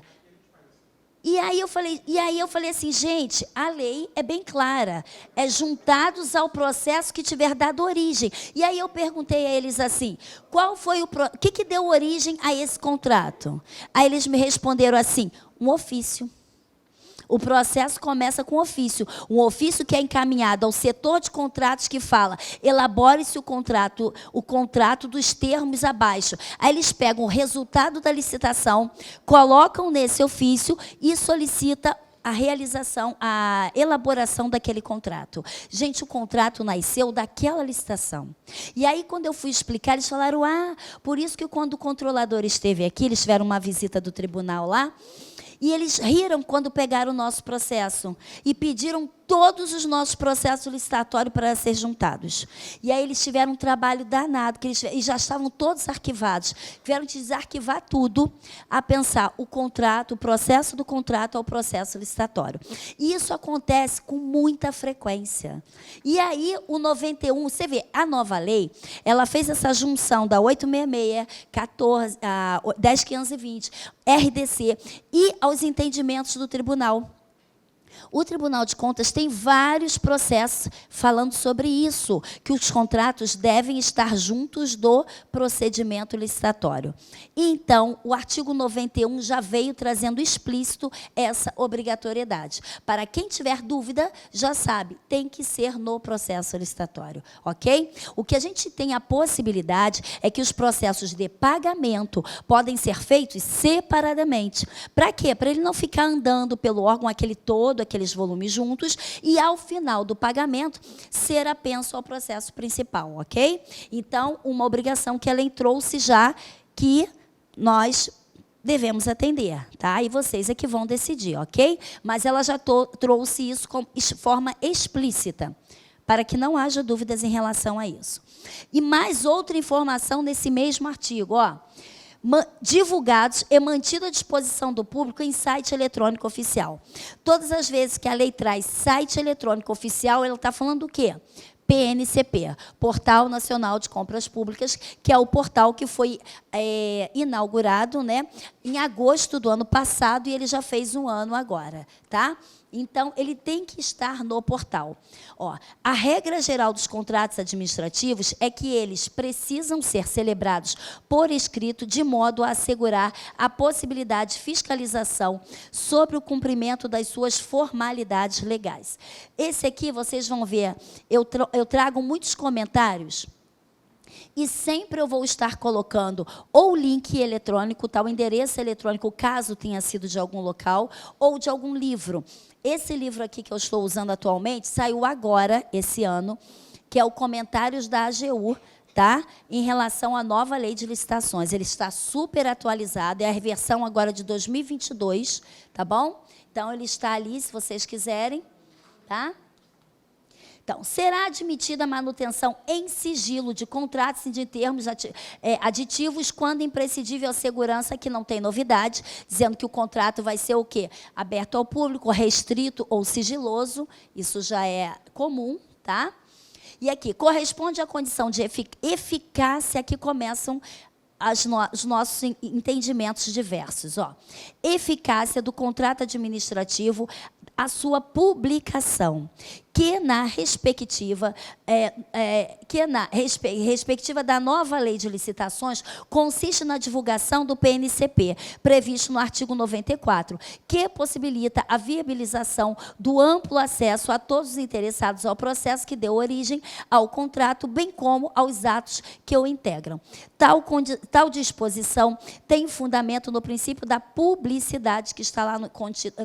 E aí eu falei assim, gente, a lei é bem clara. É juntados ao processo que tiver dado origem. E aí eu perguntei a eles assim, qual foi o que deu origem a esse contrato? Aí eles me responderam assim, um ofício. O processo começa com ofício. Um ofício que é encaminhado ao setor de contratos que fala, elabore-se o contrato dos termos abaixo. Aí eles pegam o resultado da licitação, colocam nesse ofício e solicitam a realização, a elaboração daquele contrato. Gente, o contrato nasceu daquela licitação. E aí, quando eu fui explicar, eles falaram, por isso que quando o controlador esteve aqui, eles tiveram uma visita do tribunal lá, e eles riram quando pegaram o nosso processo e pediram todos os nossos processos licitatórios para ser juntados. E aí eles tiveram um trabalho danado, e já estavam todos arquivados. Tiveram que desarquivar tudo, a pensar o contrato, o processo do contrato ao processo licitatório. E isso acontece com muita frequência. E aí, o 91, você vê, a nova lei, ela fez essa junção da 866, 14, 10.520, RDC e aos entendimentos do tribunal. O Tribunal de Contas tem vários processos falando sobre isso, que os contratos devem estar juntos do procedimento licitatório. Então, o artigo 91 já veio trazendo explícito essa obrigatoriedade. Para quem tiver dúvida, já sabe, tem que ser no processo licitatório, ok? O que a gente tem a possibilidade é que os processos de pagamento podem ser feitos separadamente. Para quê? Para ele não ficar andando pelo órgão aqueles volumes juntos, e, ao final do pagamento, ser apenso ao processo principal, ok? Então, uma obrigação que a lei trouxe já, que nós devemos atender, tá? E vocês é que vão decidir, ok? Mas ela já trouxe isso de forma explícita, para que não haja dúvidas em relação a isso. E mais outra informação nesse mesmo artigo, ó. Divulgados e mantido à disposição do público em site eletrônico oficial. Todas as vezes que a lei traz site eletrônico oficial, ela está falando do quê? PNCP, Portal Nacional de Compras Públicas, que é o portal que foi inaugurado, né, em agosto do ano passado, e ele já fez um ano agora, tá? Então, ele tem que estar no portal. Ó, a regra geral dos contratos administrativos é que eles precisam ser celebrados por escrito, de modo a assegurar a possibilidade de fiscalização sobre o cumprimento das suas formalidades legais. Esse aqui, vocês vão ver, eu trago muitos comentários, e sempre eu vou estar colocando ou o link eletrônico, tal endereço eletrônico, caso tenha sido de algum local, ou de algum livro. Esse livro aqui que eu estou usando atualmente, saiu agora, esse ano, que é o Comentários da AGU, tá? Em relação à nova lei de licitações. Ele está super atualizado, é a versão agora de 2022, tá bom? Então, ele está ali, se vocês quiserem, tá? Então, será admitida a manutenção em sigilo de contratos e de termos aditivos quando imprescindível a segurança, que não tem novidade, dizendo que o contrato vai ser o quê? Aberto ao público, restrito ou sigiloso, isso já é comum, tá? E aqui, corresponde à condição de eficácia que começam os nossos entendimentos diversos. Ó. Eficácia do contrato administrativo, a sua publicação, que na respectiva da nova lei de licitações consiste na divulgação do PNCP, previsto no artigo 94, que possibilita a viabilização do amplo acesso a todos os interessados ao processo que deu origem ao contrato, bem como aos atos que o integram. Tal disposição tem fundamento no princípio da publicidade, que está lá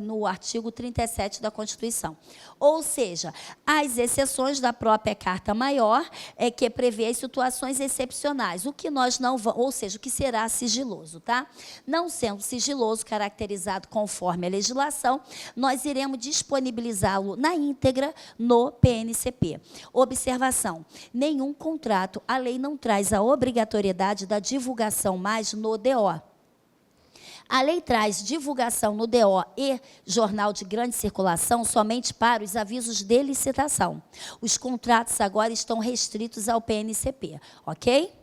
no artigo 37 da Constituição. Ou seja, as exceções da própria Carta Maior, que prevê as situações excepcionais, o que nós não vamos, ou seja, o que será sigiloso, tá? Não sendo sigiloso, caracterizado conforme a legislação, nós iremos disponibilizá-lo na íntegra no PNCP. Observação: nenhum contrato, a lei não traz a obrigatoriedade da divulgação mais no DO. A lei traz divulgação no DO e jornal de grande circulação somente para os avisos de licitação. Os contratos agora estão restritos ao PNCP, ok?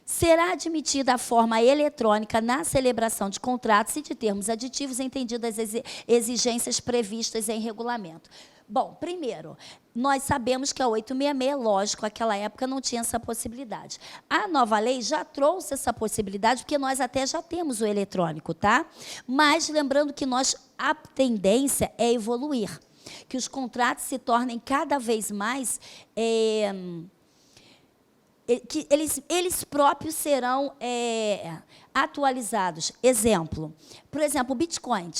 Será admitida a forma eletrônica na celebração de contratos e de termos aditivos, entendidas as exigências previstas em regulamento. Bom, primeiro, nós sabemos que a 866, lógico, naquela época não tinha essa possibilidade. A nova lei já trouxe essa possibilidade, porque nós até já temos o eletrônico, tá? Mas lembrando que a tendência é evoluir, que os contratos se tornem cada vez mais... que eles próprios serão atualizados. Exemplo, por exemplo, o Bitcoin.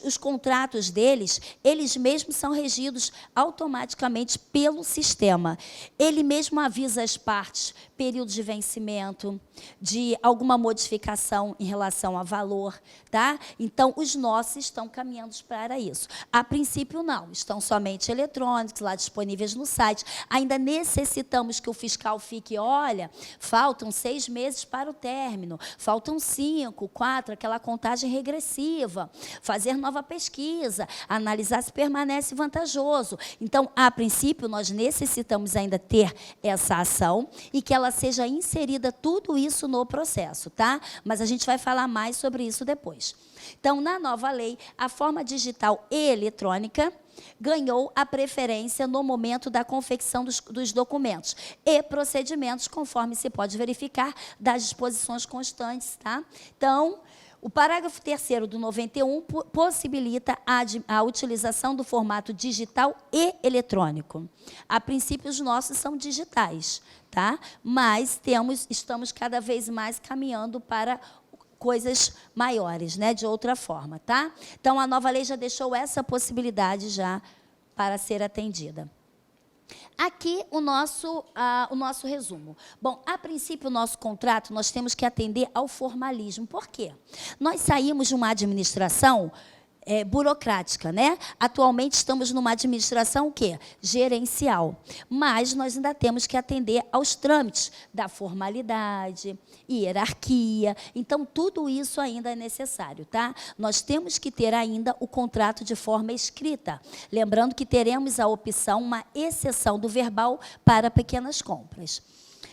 Os contratos deles, eles mesmos são regidos automaticamente pelo sistema. Ele mesmo avisa as partes, período de vencimento, de alguma modificação em relação a valor, tá? Então, os nossos estão caminhando para isso. A princípio, não. Estão somente eletrônicos, lá disponíveis no site. Ainda necessitamos que o fiscal fique, olha, faltam 6 meses para o término, faltam 5, 4, aquela contagem regressiva, fazer nova pesquisa, analisar se permanece vantajoso. Então, a princípio, nós necessitamos ainda ter essa ação e que ela seja inserida tudo isso no processo, tá? Mas a gente vai falar mais sobre isso depois. Então, na nova lei, a forma digital e eletrônica ganhou a preferência no momento da confecção dos documentos e procedimentos, conforme se pode verificar das disposições constantes, tá? Então, o parágrafo 3º do 91 possibilita a utilização do formato digital e eletrônico. A princípio, os nossos são digitais, tá? Mas estamos cada vez mais caminhando para coisas maiores, né? De outra forma, tá? Então, a nova lei já deixou essa possibilidade já para ser atendida. Aqui o nosso resumo. Bom, a princípio, o nosso contrato, nós temos que atender ao formalismo. Por quê? Nós saímos de uma administração burocrática, né? Atualmente estamos numa administração o quê? Gerencial. Mas nós ainda temos que atender aos trâmites da formalidade, hierarquia. Então, tudo isso ainda é necessário, tá? Nós temos que ter ainda o contrato de forma escrita. Lembrando que teremos a opção, uma exceção do verbal para pequenas compras.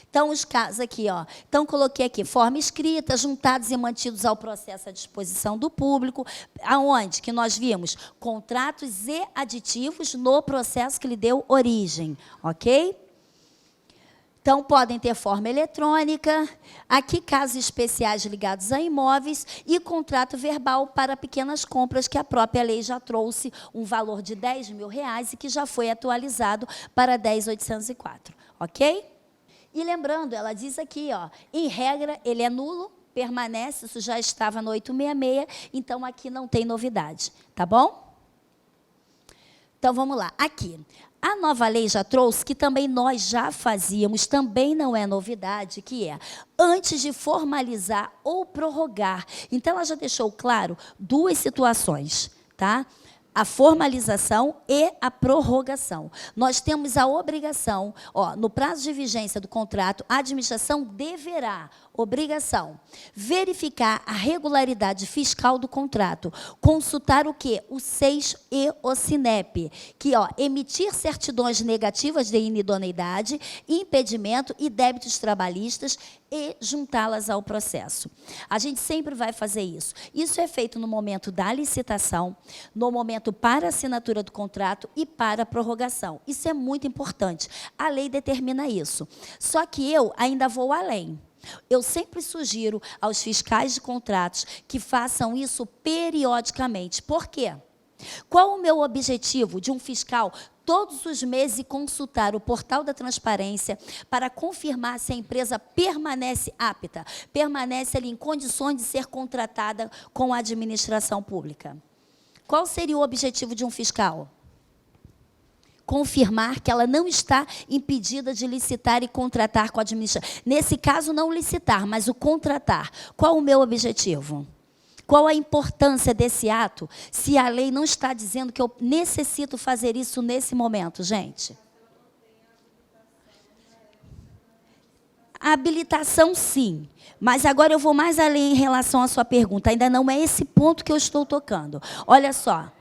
Então, os casos aqui, ó. Então, coloquei aqui, forma escrita, juntados e mantidos ao processo à disposição do público, aonde que nós vimos contratos e aditivos no processo que lhe deu origem, ok? Então, podem ter forma eletrônica, aqui casos especiais ligados a imóveis e contrato verbal para pequenas compras, que a própria lei já trouxe um valor de R$10.000 e que já foi atualizado para 10.804, ok? E lembrando, ela diz aqui, ó, em regra, ele é nulo, permanece, isso já estava no 866, então aqui não tem novidade, tá bom? Então, vamos lá. Aqui, a nova lei já trouxe, que também nós já fazíamos, também não é novidade, que é, antes de formalizar ou prorrogar. Então, ela já deixou claro 2 situações, tá? a formalização e a prorrogação. Nós temos a obrigação, no prazo de vigência do contrato, a administração deverá, obrigação, verificar a regularidade fiscal do contrato, consultar o quê? O SEIS e o SINEP, que emitir certidões negativas de inidoneidade, impedimento e débitos trabalhistas e juntá-las ao processo. A gente sempre vai fazer isso. Isso é feito no momento da licitação, no momento para a assinatura do contrato e para a prorrogação. Isso é muito importante. A lei determina isso. Só que eu ainda vou além. Eu sempre sugiro aos fiscais de contratos que façam isso periodicamente. Por quê? Qual o meu objetivo de um fiscal todos os meses consultar o portal da transparência para confirmar se a empresa permanece apta, permanece ali em condições de ser contratada com a administração pública? Qual seria o objetivo de um fiscal? Confirmar que ela não está impedida de licitar e contratar com a administração. Nesse caso, não licitar, mas o contratar. Qual o meu objetivo? Qual a importância desse ato, se a lei não está dizendo que eu necessito fazer isso nesse momento, gente? A habilitação, sim. Mas agora eu vou mais além em relação à sua pergunta. Ainda não é esse ponto que eu estou tocando. Olha só.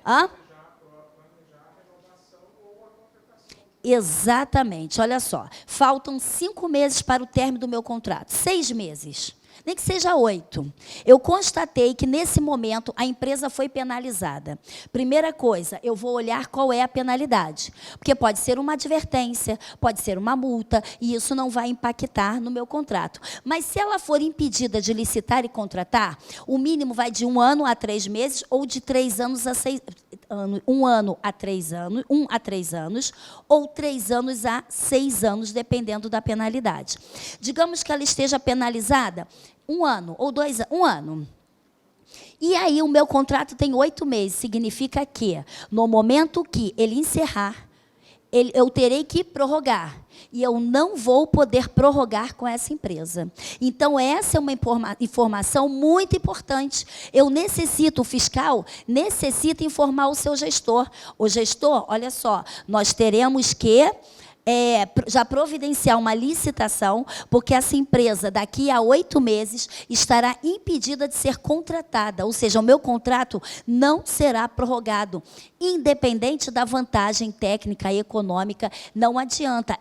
Exatamente, olha só. Faltam 5 meses para o término do meu contrato. 6 meses. Nem que seja 8. Eu constatei que, nesse momento, a empresa foi penalizada. Primeira coisa, eu vou olhar qual é a penalidade. Porque pode ser uma advertência, pode ser uma multa, e isso não vai impactar no meu contrato. Mas, se ela for impedida de licitar e contratar, o mínimo vai de 1 ano a 3 meses, ou de 3 anos a 6 anos. 1 ano a 3 anos, 1 a 3 anos, ou 3 anos a 6 anos, dependendo da penalidade. Digamos que ela esteja penalizada 1 ano ou 2 anos, 1 ano. E aí o meu contrato tem 8 meses, significa que, no momento que ele encerrar, eu terei que prorrogar. E eu não vou poder prorrogar com essa empresa. Então, essa é uma informação muito importante. O fiscal necessita informar o seu gestor. O gestor, olha só, nós teremos que já providenciar uma licitação, porque essa empresa, daqui a 8 meses, estará impedida de ser contratada. Ou seja, o meu contrato não será prorrogado. Independente da vantagem técnica e econômica, não adianta,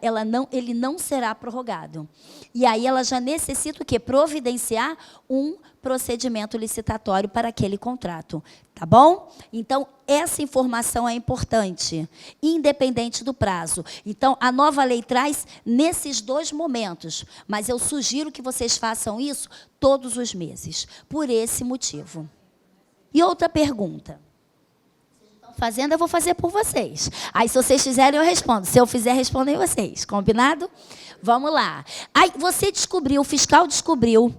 ele não será prorrogado. E aí ela já necessita o quê? Providenciar um procedimento licitatório para aquele contrato. Tá bom? Então, essa informação é importante, independente do prazo. Então, a nova lei traz nesses 2 momentos, mas eu sugiro que vocês façam isso todos os meses, por esse motivo. E outra pergunta. Fazendo, eu vou fazer por vocês. Aí, se vocês fizerem, eu respondo. Se eu fizer, respondem vocês. Combinado? Vamos lá. Aí, o fiscal descobriu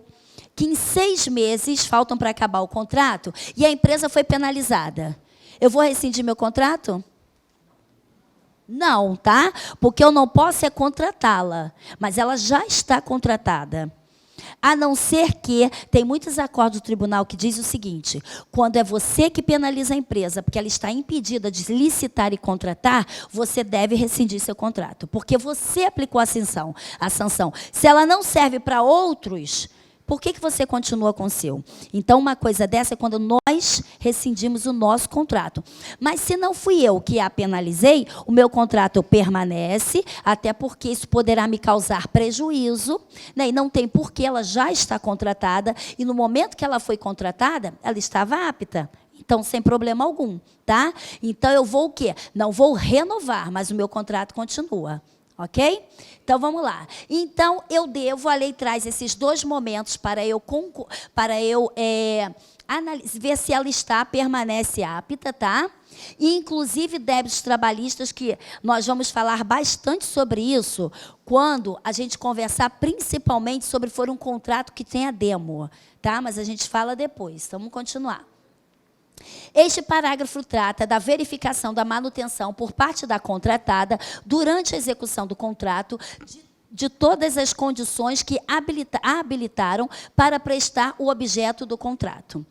que em 6 meses faltam para acabar o contrato e a empresa foi penalizada. Eu vou rescindir meu contrato? Não, tá? Porque eu não posso contratá-la, mas ela já está contratada. A não ser que, tem muitos acordos do tribunal que diz o seguinte: quando é você que penaliza a empresa, porque ela está impedida de licitar e contratar, você deve rescindir seu contrato, porque você aplicou a sanção. Se ela não serve para outros, por que você continua com o seu? Então, uma coisa dessa é quando nós rescindimos o nosso contrato. Mas, se não fui eu que a penalizei, o meu contrato permanece, até porque isso poderá me causar prejuízo, né? E não tem porquê, ela já está contratada, e no momento que ela foi contratada, ela estava apta. Então, sem problema algum, tá? Então, eu vou o quê? Não vou renovar, mas o meu contrato continua. Ok? Então, vamos lá. Então, a lei traz esses 2 momentos para eu ver se ela permanece apta, tá? E, inclusive, débitos trabalhistas, que nós vamos falar bastante sobre isso quando a gente conversar, principalmente, sobre for um contrato que tenha demo, tá? Mas a gente fala depois. Então, vamos continuar. Este parágrafo trata da verificação da manutenção por parte da contratada, durante a execução do contrato, de todas as condições que a habilitaram para prestar o objeto do contrato.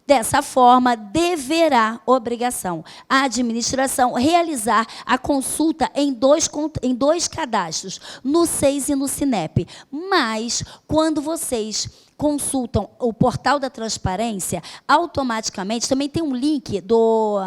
Dessa forma, deverá, obrigação, a administração realizar a consulta em dois cadastros, no SEIS e no SINEP. Mas, quando vocês consultam o portal da transparência, automaticamente, também tem um link do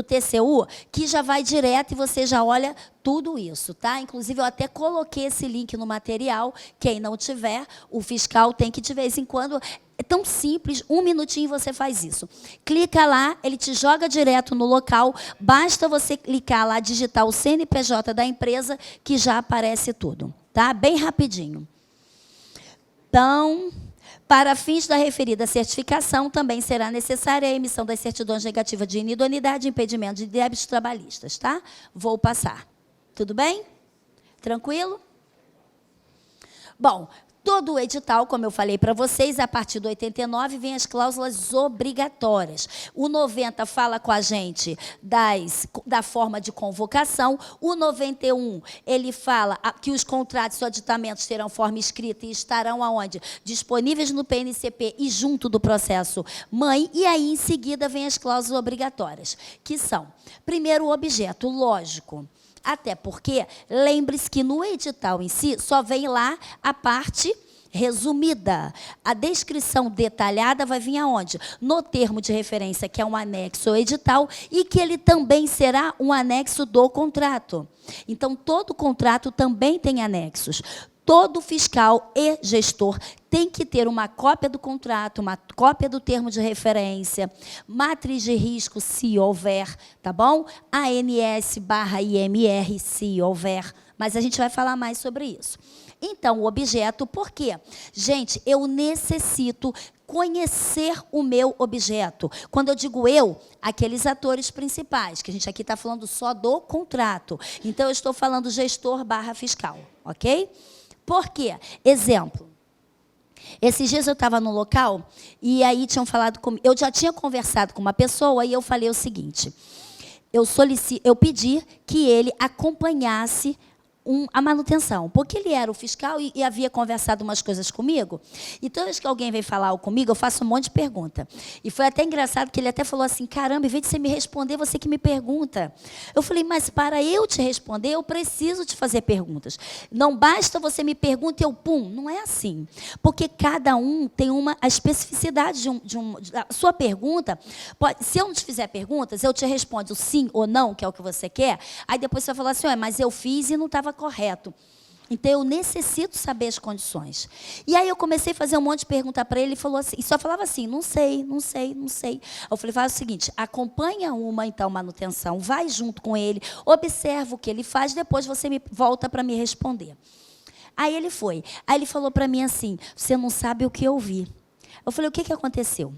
TCU, que já vai direto e você já olha tudo isso, tá? Inclusive, eu até coloquei esse link no material. Quem não tiver, o fiscal tem que, de vez em quando... É tão simples, 1 minutinho você faz isso. Clica lá, ele te joga direto no local, basta você clicar lá, digitar o CNPJ da empresa, que já aparece tudo, tá? Bem rapidinho. Então... Para fins da referida certificação, também será necessária a emissão das certidões negativas de inidoneidade e impedimento de débitos trabalhistas, tá? Vou passar. Tudo bem? Tranquilo? Bom, todo o edital, como eu falei para vocês, a partir do 89 vem as cláusulas obrigatórias. O 90 fala com a gente da forma de convocação. O 91, ele fala que os contratos ou aditamentos terão forma escrita e estarão aonde? Disponíveis no PNCP e junto do processo mãe. E aí, em seguida, vem as cláusulas obrigatórias, que são, primeiro, o objeto, lógico. Até porque, lembre-se que no edital em si, só vem lá a parte resumida. A descrição detalhada vai vir aonde? No termo de referência, que é um anexo ao edital, e que ele também será um anexo do contrato. Então, todo contrato também tem anexos. Todo fiscal e gestor tem que ter uma cópia do contrato, uma cópia do termo de referência, matriz de risco, se houver, tá bom? ANS/IMR, se houver. Mas a gente vai falar mais sobre isso. Então, o objeto, por quê? Gente, eu necessito conhecer o meu objeto. Quando eu digo eu, aqueles atores principais, que a gente aqui está falando só do contrato. Então, eu estou falando gestor/fiscal, ok? Por quê? Exemplo. Esses dias eu estava no local e aí tinham falado comigo. Eu já tinha conversado com uma pessoa e eu falei o seguinte: eu pedi que ele acompanhasse a manutenção, porque ele era o fiscal e havia conversado umas coisas comigo. E toda vez que alguém vem falar comigo, eu faço um monte de pergunta. E foi até engraçado que ele até falou assim: caramba, em vez de você me responder, você que me pergunta. Eu falei: mas para eu te responder, eu preciso te fazer perguntas. Não basta você me perguntar e eu pum. Não é assim. Porque cada um tem a especificidade a sua pergunta. Se eu não te fizer perguntas, eu te respondo sim ou não, que é o que você quer. Aí depois você vai falar assim: mas eu fiz e não estava correto. Então, eu necessito saber as condições. E aí, eu comecei a fazer um monte de perguntas para ele, e falou assim, e só falava assim: não sei, não sei, não sei. Eu falei: faz o seguinte, acompanha então, manutenção, vai junto com ele, observa o que ele faz, depois você volta para me responder. Aí, ele foi. Aí, ele falou para mim assim: você não sabe o que eu vi. Eu falei: o que aconteceu?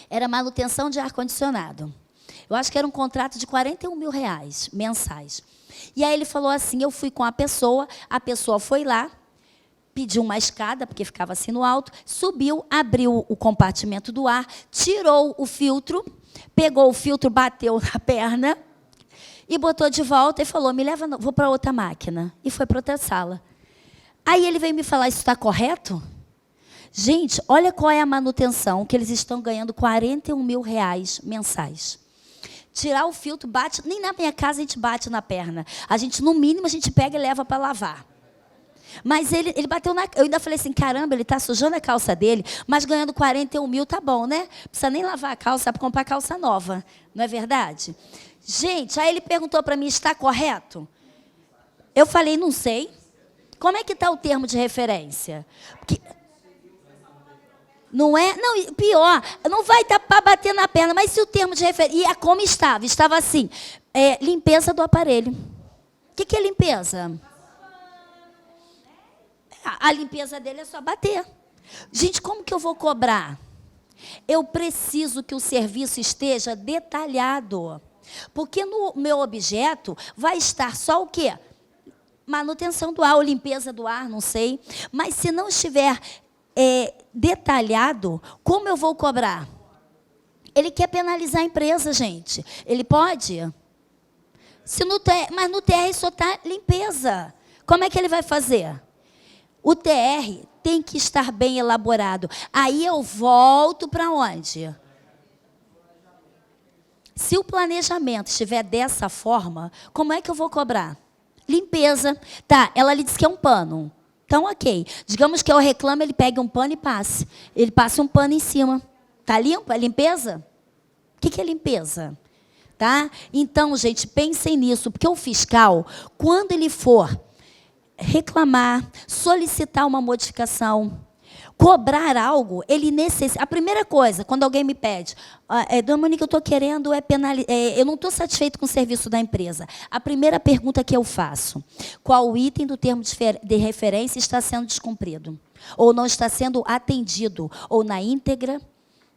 Era manutenção de ar-condicionado. Eu acho que era um contrato de R$41 mil mensais. E aí ele falou assim: eu fui com a pessoa foi lá, pediu uma escada, porque ficava assim no alto, subiu, abriu o compartimento do ar, tirou o filtro, pegou o filtro, bateu na perna e botou de volta e falou: me leva, vou para outra máquina. E foi para outra sala. Aí ele veio me falar: isso está correto? Gente, olha qual é a manutenção, que eles estão ganhando R$41 mil mensais. Tirar o filtro, bate, nem na minha casa a gente bate na perna. A gente, no mínimo, a gente pega e leva para lavar. Mas ele bateu na... Eu ainda falei assim: caramba, ele está sujando a calça dele, mas ganhando 41 mil, tá bom, né? Não precisa nem lavar a calça, para comprar calça nova. Não é verdade? Gente, aí ele perguntou para mim: está correto? Eu falei: não sei. Como é que está o termo de referência? Porque... Não é? Não, pior, não vai estar para bater na perna, mas se o termo de referência... E como estava? Estava assim: limpeza do aparelho. O que é limpeza? A limpeza dele é só bater. Gente, como que eu vou cobrar? Eu preciso que o serviço esteja detalhado. Porque no meu objeto vai estar só o quê? Manutenção do ar, ou limpeza do ar, não sei. Mas se não estiver... detalhado, como eu vou cobrar? Ele quer penalizar a empresa, gente. Ele pode? Mas no TR só está limpeza. Como é que ele vai fazer? O TR tem que estar bem elaborado. Aí eu volto para onde? Se o planejamento estiver dessa forma, como é que eu vou cobrar? Limpeza. Tá, ela lhe disse que é um pano. Então, ok. Digamos que eu reclamo, ele pegue um pano e passe. Ele passa um pano em cima. Tá limpo? É limpeza? O que é limpeza? Tá? Então, gente, pensem nisso, porque o fiscal, quando ele for reclamar, solicitar uma modificação, cobrar algo, ele necessita. A primeira coisa, quando alguém me pede, Dona Monique, eu estou querendo eu não estou satisfeito com o serviço da empresa. A primeira pergunta que eu faço: qual item do termo de referência está sendo descumprido? Ou não está sendo atendido? Ou na íntegra?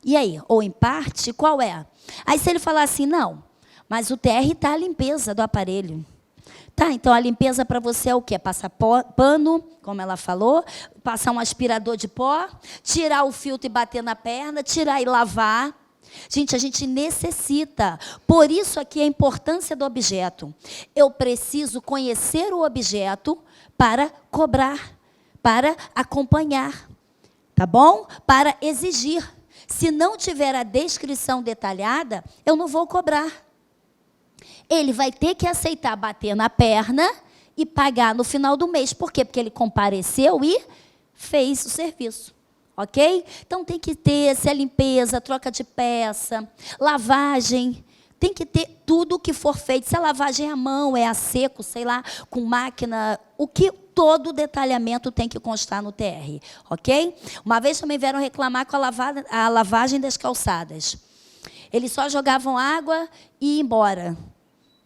E aí? Ou em parte? Qual é? Aí, se ele falar assim, não, mas o TR está a limpeza do aparelho. Tá, então a limpeza para você é o quê? Passar pano, como ela falou, passar um aspirador de pó, tirar o filtro e bater na perna, tirar e lavar. Gente, a gente necessita. Por isso aqui a importância do objeto. Eu preciso conhecer o objeto para cobrar, para acompanhar, tá bom? Para exigir. Se não tiver a descrição detalhada, eu não vou cobrar. Ele vai ter que aceitar bater na perna e pagar no final do mês. Por quê? Porque ele compareceu e fez o serviço. Ok? Então, tem que ter se é limpeza, troca de peça, lavagem. Tem que ter tudo o que for feito. Se a lavagem é à mão, é a seco, sei lá, com máquina, todo o detalhamento tem que constar no TR. Ok? Uma vez também vieram reclamar com a lavagem das calçadas. Eles só jogavam água e iam embora.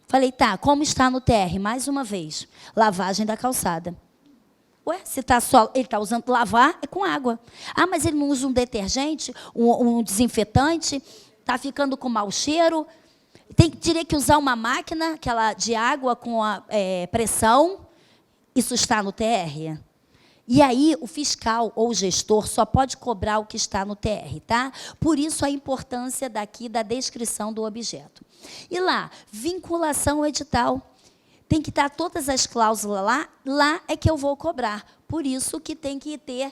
Falei, tá, como está no TR? Mais uma vez, lavagem da calçada. Ué, se está só, ele está usando lavar, é com água. Ah, mas ele não usa um detergente, um desinfetante, está ficando com mau cheiro. Teria que usar uma máquina, aquela de água com a pressão. Isso está no TR? E aí, o fiscal ou o gestor só pode cobrar o que está no TR, tá? Por isso, a importância daqui da descrição do objeto. E lá, vinculação ao edital. Tem que estar todas as cláusulas lá é que eu vou cobrar. Por isso que tem que ter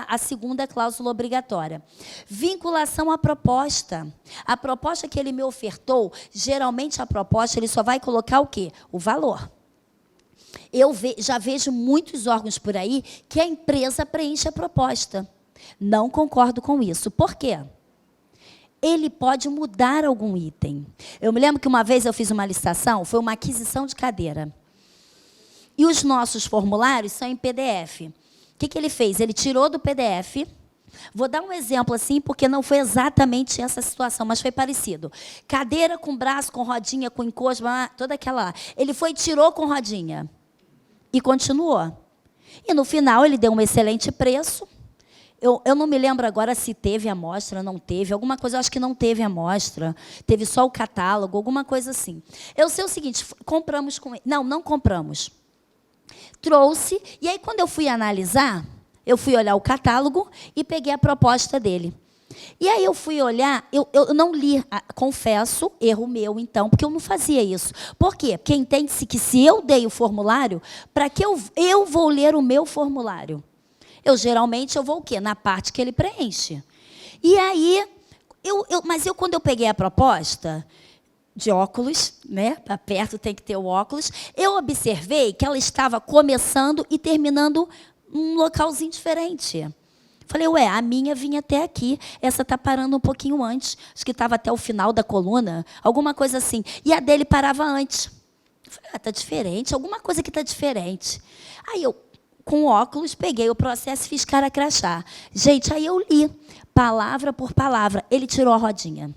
a segunda cláusula obrigatória. Vinculação à proposta. A proposta que ele me ofertou, geralmente a proposta, ele só vai colocar o quê? O valor. Eu já vejo muitos órgãos por aí que a empresa preenche a proposta. Não concordo com isso. Por quê? Ele pode mudar algum item. Eu me lembro que uma vez eu fiz uma licitação, foi uma aquisição de cadeira. E os nossos formulários são em PDF. O que ele fez? Ele tirou do PDF. Vou dar um exemplo assim, porque não foi exatamente essa situação, mas foi parecido. Cadeira com braço, com rodinha, com encosto, toda aquela lá. Ele foi e tirou com rodinha. E continuou. E, no final, ele deu um excelente preço. Eu não me lembro agora se teve amostra, não teve. Alguma coisa, eu acho que não teve amostra. Teve só o catálogo, alguma coisa assim. Eu sei o seguinte, compramos com ele. Não compramos. Trouxe, e aí, quando eu fui analisar, eu fui olhar o catálogo e peguei a proposta dele. E aí eu fui olhar, eu não li, confesso, erro meu, então, porque eu não fazia isso. Por quê? Porque entende-se que se eu dei o formulário, para que eu vou ler o meu formulário? Geralmente, eu vou o quê? Na parte que ele preenche. E aí, mas quando eu peguei a proposta de óculos, né? Para perto tem que ter o óculos, eu observei que ela estava começando e terminando num localzinho diferente. Falei, ué, a minha vinha até aqui, essa está parando um pouquinho antes. Acho que estava até o final da coluna, alguma coisa assim. E a dele parava antes. Falei, está diferente, alguma coisa que está diferente. Aí eu, com óculos, peguei o processo e fiz cara crachá. Gente, aí eu li, palavra por palavra. Ele tirou a rodinha.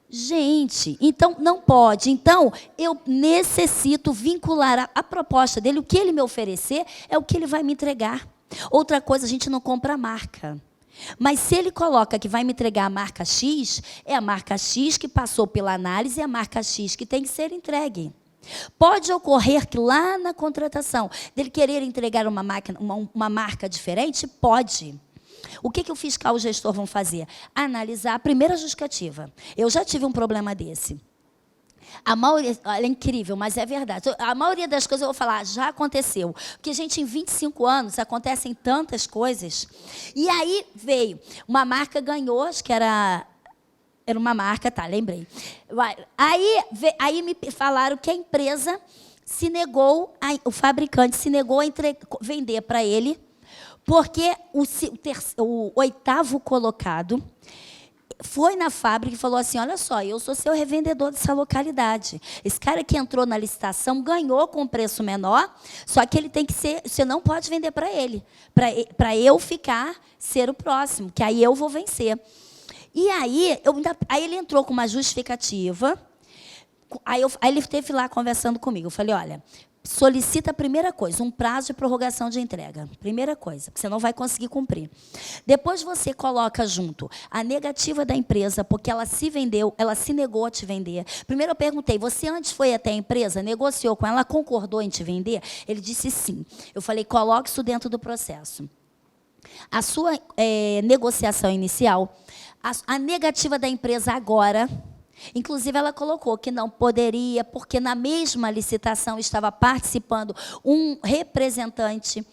Gente, então não pode. Então, eu necessito vincular a proposta dele. O que ele me oferecer é o que ele vai me entregar. Outra coisa, a gente não compra a marca. Mas se ele coloca que vai me entregar a marca X, é a marca X que passou pela análise e a marca X que tem que ser entregue. Pode ocorrer que lá na contratação dele querer entregar uma marca diferente? Pode. O que o fiscal e o gestor vão fazer? Analisar a primeira justificativa. Eu já tive um problema desse. A maioria, olha, é incrível, mas é verdade. A maioria das coisas eu vou falar, já aconteceu. Porque, gente, em 25 anos acontecem tantas coisas. E aí veio, uma marca ganhou, acho que era uma marca, tá, lembrei. Aí me falaram que a empresa se negou, o fabricante se negou a vender para ele, porque o oitavo colocado foi na fábrica e falou assim, olha só, eu sou seu revendedor dessa localidade. Esse cara que entrou na licitação ganhou com preço menor, só que ele tem que ser, você não pode vender para ele, para eu ser o próximo, que aí eu vou vencer. E aí ele entrou com uma justificativa, aí ele esteve lá conversando comigo, eu falei, olha, solicita a primeira coisa, um prazo de prorrogação de entrega. Primeira coisa, que você não vai conseguir cumprir. Depois você coloca junto a negativa da empresa, porque ela se vendeu, ela se negou a te vender. Primeiro eu perguntei, você antes foi até a empresa, negociou com ela, concordou em te vender? Ele disse sim. Eu falei, coloque isso dentro do processo. A sua negociação inicial, a negativa da empresa agora... Inclusive, ela colocou que não poderia, porque na mesma licitação estava participando um representante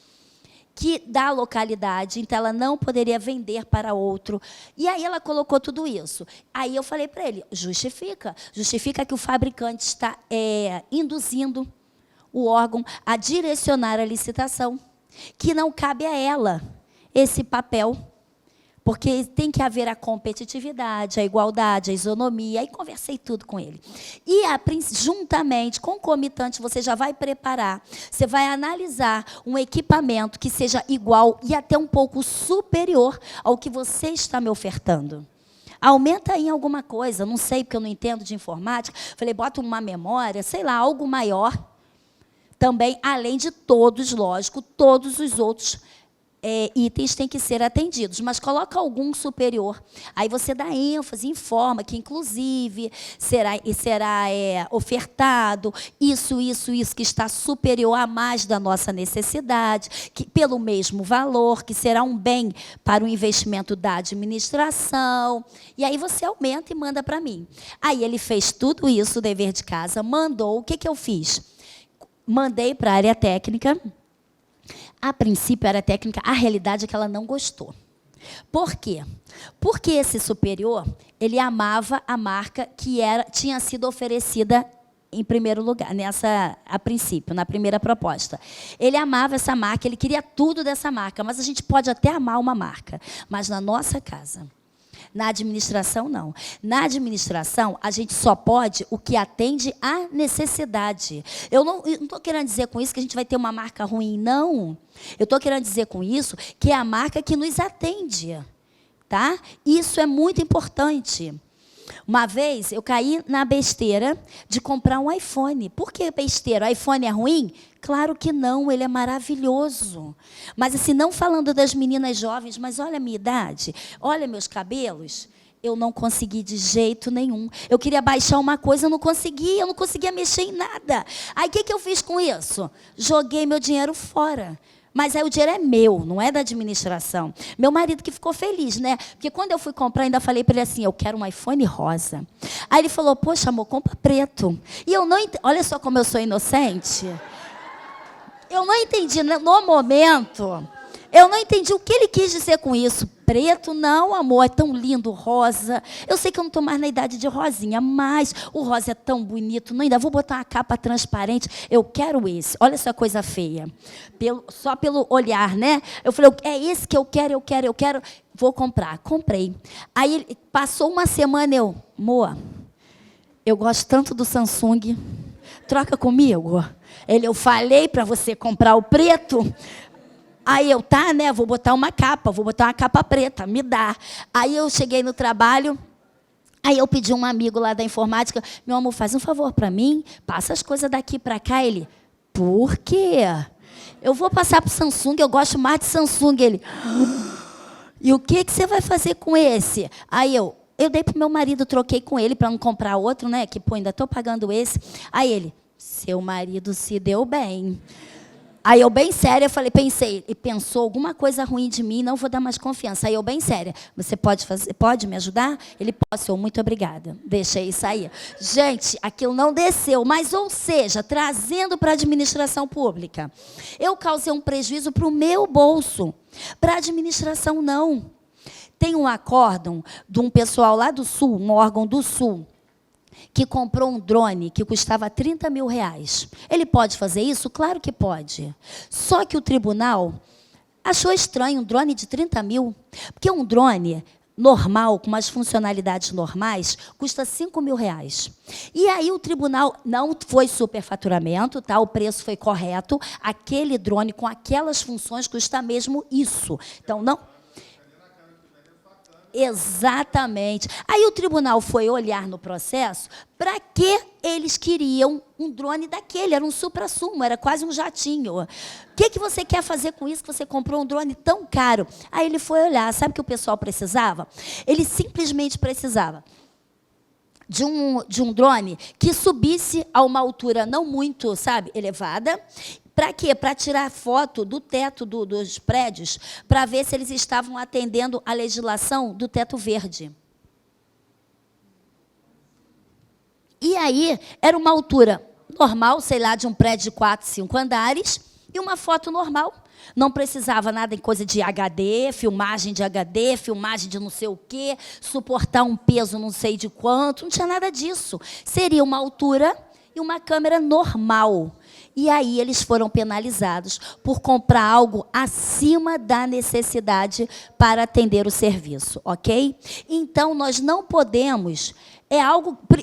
da localidade, então ela não poderia vender para outro. E aí ela colocou tudo isso. Aí eu falei para ele, justifica que o fabricante está induzindo o órgão a direcionar a licitação, que não cabe a ela esse papel, porque tem que haver a competitividade, a igualdade, a isonomia. Aí conversei tudo com ele. E, juntamente, concomitante, você já vai preparar, você vai analisar um equipamento que seja igual e até um pouco superior ao que você está me ofertando. Aumenta aí alguma coisa, não sei, porque eu não entendo de informática. Falei, bota uma memória, sei lá, algo maior. Também, além de todos, lógico, todos os outros itens têm que ser atendidos, mas coloca algum superior. Aí você dá ênfase, informa que, inclusive, será ofertado isso que está superior a mais da nossa necessidade, que pelo mesmo valor, que será um bem para o investimento da administração. E aí você aumenta e manda para mim. Aí ele fez tudo isso, o dever de casa, mandou. O que eu fiz? Mandei para a área técnica. A princípio, a área técnica, a realidade é que ela não gostou. Por quê? Porque esse superior, ele amava a marca que tinha sido oferecida em primeiro lugar, a princípio, na primeira proposta. Ele amava essa marca, ele queria tudo dessa marca, mas a gente pode até amar uma marca, mas na nossa casa... Na administração, não. Na administração, a gente só pode o que atende à necessidade. Eu não estou querendo dizer com isso que a gente vai ter uma marca ruim, não. Eu estou querendo dizer com isso que é a marca que nos atende. Tá? Isso é muito importante. Uma vez, eu caí na besteira de comprar um iPhone. Por que besteira? O iPhone é ruim? Claro que não, ele é maravilhoso. Mas, assim, não falando das meninas jovens, mas olha a minha idade, olha meus cabelos, eu não consegui de jeito nenhum. Eu queria baixar uma coisa, eu não conseguia mexer em nada. Aí, o que eu fiz com isso? Joguei meu dinheiro fora. Mas aí o dinheiro é meu, não é da administração. Meu marido que ficou feliz, né? Porque quando eu fui comprar, ainda falei para ele assim, eu quero um iPhone rosa. Aí ele falou, poxa, amor, compra preto. E eu não entendi, olha só como eu sou inocente. Eu não entendi, no momento, eu não entendi o que ele quis dizer com isso. Preto, não, amor, é tão lindo, rosa. Eu sei que eu não estou mais na idade de rosinha, mas o rosa é tão bonito. Não, ainda vou botar uma capa transparente. Eu quero esse. Olha essa coisa feia. Só pelo olhar, né? Eu falei, é esse que eu quero. Vou comprar. Comprei. Aí passou uma semana, amor, eu gosto tanto do Samsung. Troca comigo. Eu falei para você comprar o preto. Aí eu, né, vou botar uma capa preta, me dá. Aí eu cheguei no trabalho, aí eu pedi um amigo lá da informática, meu amor, faz um favor para mim, passa as coisas daqui para cá. Ele, por quê? Eu vou passar para o Samsung, eu gosto mais de Samsung. Ele, e o que você vai fazer com esse? Aí eu dei para o meu marido, troquei com ele para não comprar outro, né, que, pô, ainda estou pagando esse. Aí ele, seu marido se deu bem. Aí eu bem séria, pensei, e pensou alguma coisa ruim de mim, não vou dar mais confiança. Aí eu bem séria, você pode me ajudar? Ele pode, senhor, muito obrigada. Deixei isso aí. Gente, aquilo não desceu, mas, ou seja, trazendo para a administração pública, eu causei um prejuízo para o meu bolso, para a administração não. Tem um acórdão de um pessoal lá do Sul, um órgão do Sul, que comprou um drone que custava 30 mil reais. Ele pode fazer isso? Claro que pode. Só que o tribunal achou estranho um drone de 30 mil, porque um drone normal, com umas funcionalidades normais, custa 5 mil reais. E aí o tribunal, não foi superfaturamento, tá? O preço foi correto, aquele drone com aquelas funções custa mesmo isso. Então, não... Exatamente. Aí o tribunal foi olhar no processo para que eles queriam um drone daquele, era um suprassumo, era quase um jatinho. O que você quer fazer com isso que você comprou um drone tão caro? Aí ele foi olhar, sabe o que o pessoal precisava? Ele simplesmente precisava de um drone que subisse a uma altura não muito, sabe, elevada. Para quê? Para tirar foto do teto dos prédios, para ver se eles estavam atendendo a legislação do teto verde. E aí, era uma altura normal, sei lá, de um prédio de 4, 5 andares, e uma foto normal. Não precisava nada em coisa de HD, filmagem de não sei o quê, suportar um peso não sei de quanto, não tinha nada disso. Seria uma altura e uma câmera normal. E aí eles foram penalizados por comprar algo acima da necessidade para atender o serviço, ok? Então, nós não podemos...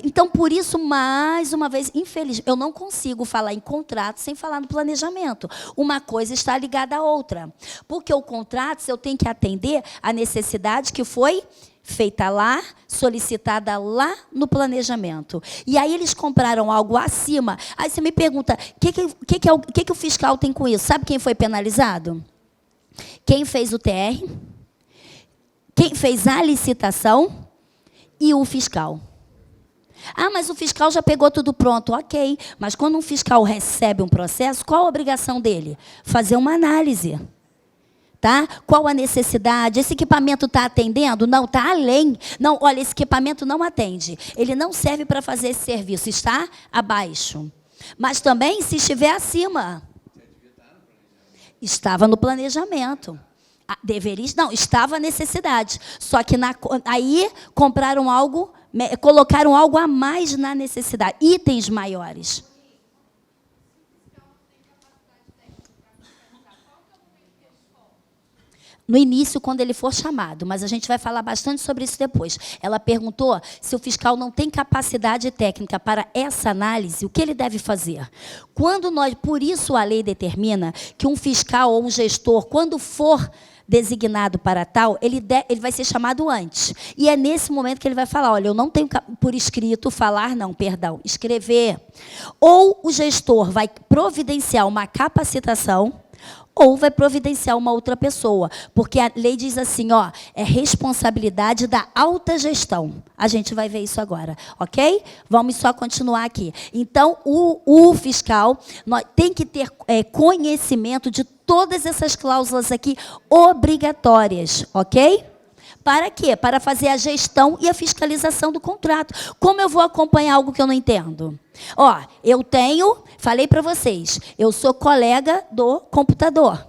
Então, por isso, mais uma vez, infelizmente, eu não consigo falar em contrato sem falar no planejamento. Uma coisa está ligada à outra. Porque o contrato, eu tenho que atender a necessidade que foi feita lá, solicitada lá no planejamento. E aí eles compraram algo acima. Aí você me pergunta, o que o fiscal tem com isso? Sabe quem foi penalizado? Quem fez o TR, quem fez a licitação e o fiscal. Ah, mas o fiscal já pegou tudo pronto. Ok, mas quando um fiscal recebe um processo, qual a obrigação dele? Fazer uma análise. Tá? Qual a necessidade? Esse equipamento está atendendo? Não, está além. Não, olha, esse equipamento não atende. Ele não serve para fazer esse serviço, está abaixo. Mas também, se estiver acima. Estava no planejamento. Deveria, não, estava a necessidade. Só que aí compraram algo, colocaram algo a mais na necessidade, itens maiores. No início, quando ele for chamado, mas a gente vai falar bastante sobre isso depois. Ela perguntou se o fiscal não tem capacidade técnica para essa análise, o que ele deve fazer? Por isso a lei determina que um fiscal ou um gestor, quando for designado para tal, ele vai ser chamado antes. E é nesse momento que ele vai falar, olha, eu não tenho por escrito, escrever. Ou o gestor vai providenciar uma capacitação, ou vai providenciar uma outra pessoa. Porque a lei diz assim, ó, é responsabilidade da alta gestão. A gente vai ver isso agora, ok? Vamos só continuar aqui. Então, o fiscal tem que ter conhecimento de todas essas cláusulas aqui obrigatórias, ok? Para quê? Para fazer a gestão e a fiscalização do contrato. Como eu vou acompanhar algo que eu não entendo? Ó, falei para vocês, eu sou colega do computador,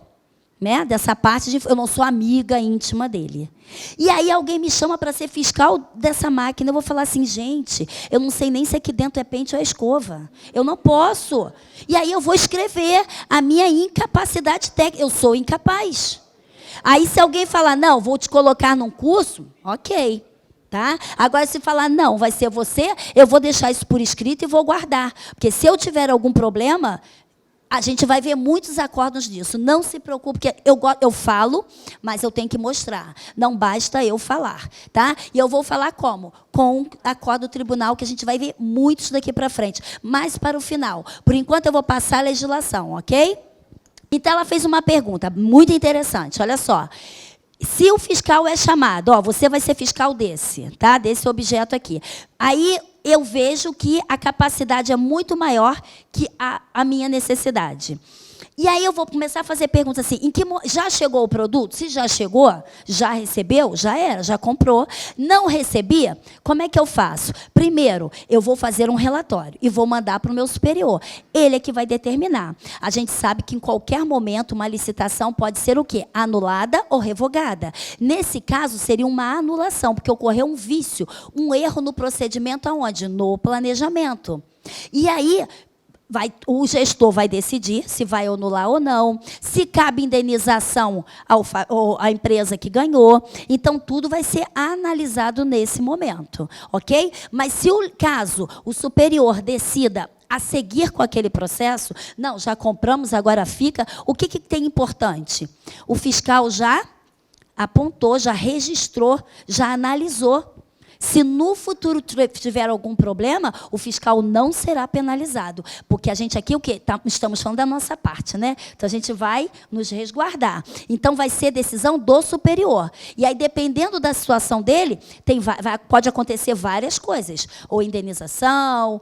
né? Dessa parte, eu não sou amiga íntima dele. E aí alguém me chama para ser fiscal dessa máquina, eu vou falar assim, gente, eu não sei nem se aqui dentro é pente ou é escova. Eu não posso. E aí eu vou escrever a minha incapacidade técnica. Eu sou incapaz. Aí, se alguém falar, não, vou te colocar num curso, ok. Tá? Agora, se falar, não, vai ser você, eu vou deixar isso por escrito e vou guardar. Porque se eu tiver algum problema, a gente vai ver muitos acordos disso. Não se preocupe, porque eu falo, mas eu tenho que mostrar. Não basta eu falar. Tá? E eu vou falar como? Com o acordo do tribunal, que a gente vai ver muitos daqui para frente. Mas para o final. Por enquanto, eu vou passar a legislação, ok? Então, ela fez uma pergunta muito interessante. Olha só. Se o fiscal é chamado, ó, você vai ser fiscal desse, tá? Desse objeto aqui. Aí eu vejo que a capacidade é muito maior que a minha necessidade. E aí eu vou começar a fazer perguntas assim, já chegou o produto? Se já chegou, já recebeu? Já era, já comprou. Não recebia? Como é que eu faço? Primeiro, eu vou fazer um relatório e vou mandar para o meu superior. Ele é que vai determinar. A gente sabe que em qualquer momento uma licitação pode ser o quê? Anulada ou revogada. Nesse caso, seria uma anulação, porque ocorreu um vício, um erro no procedimento aonde? No planejamento. E aí, o gestor vai decidir se vai anular ou não, se cabe indenização à empresa que ganhou. Então, tudo vai ser analisado nesse momento, ok? Mas se o superior decida a seguir com aquele processo, não, já compramos, agora fica, o que tem importante? O fiscal já apontou, já registrou, já analisou. Se no futuro tiver algum problema, o fiscal não será penalizado. Porque a gente aqui, estamos falando da nossa parte, né? Então, a gente vai nos resguardar. Então, vai ser decisão do superior. E aí, dependendo da situação dele, pode acontecer várias coisas. Ou indenização,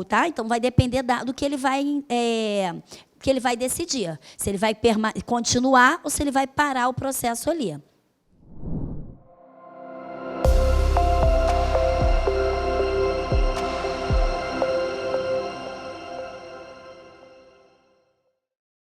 tá? Então, vai depender do que ele vai decidir. Se ele vai continuar ou se ele vai parar o processo ali.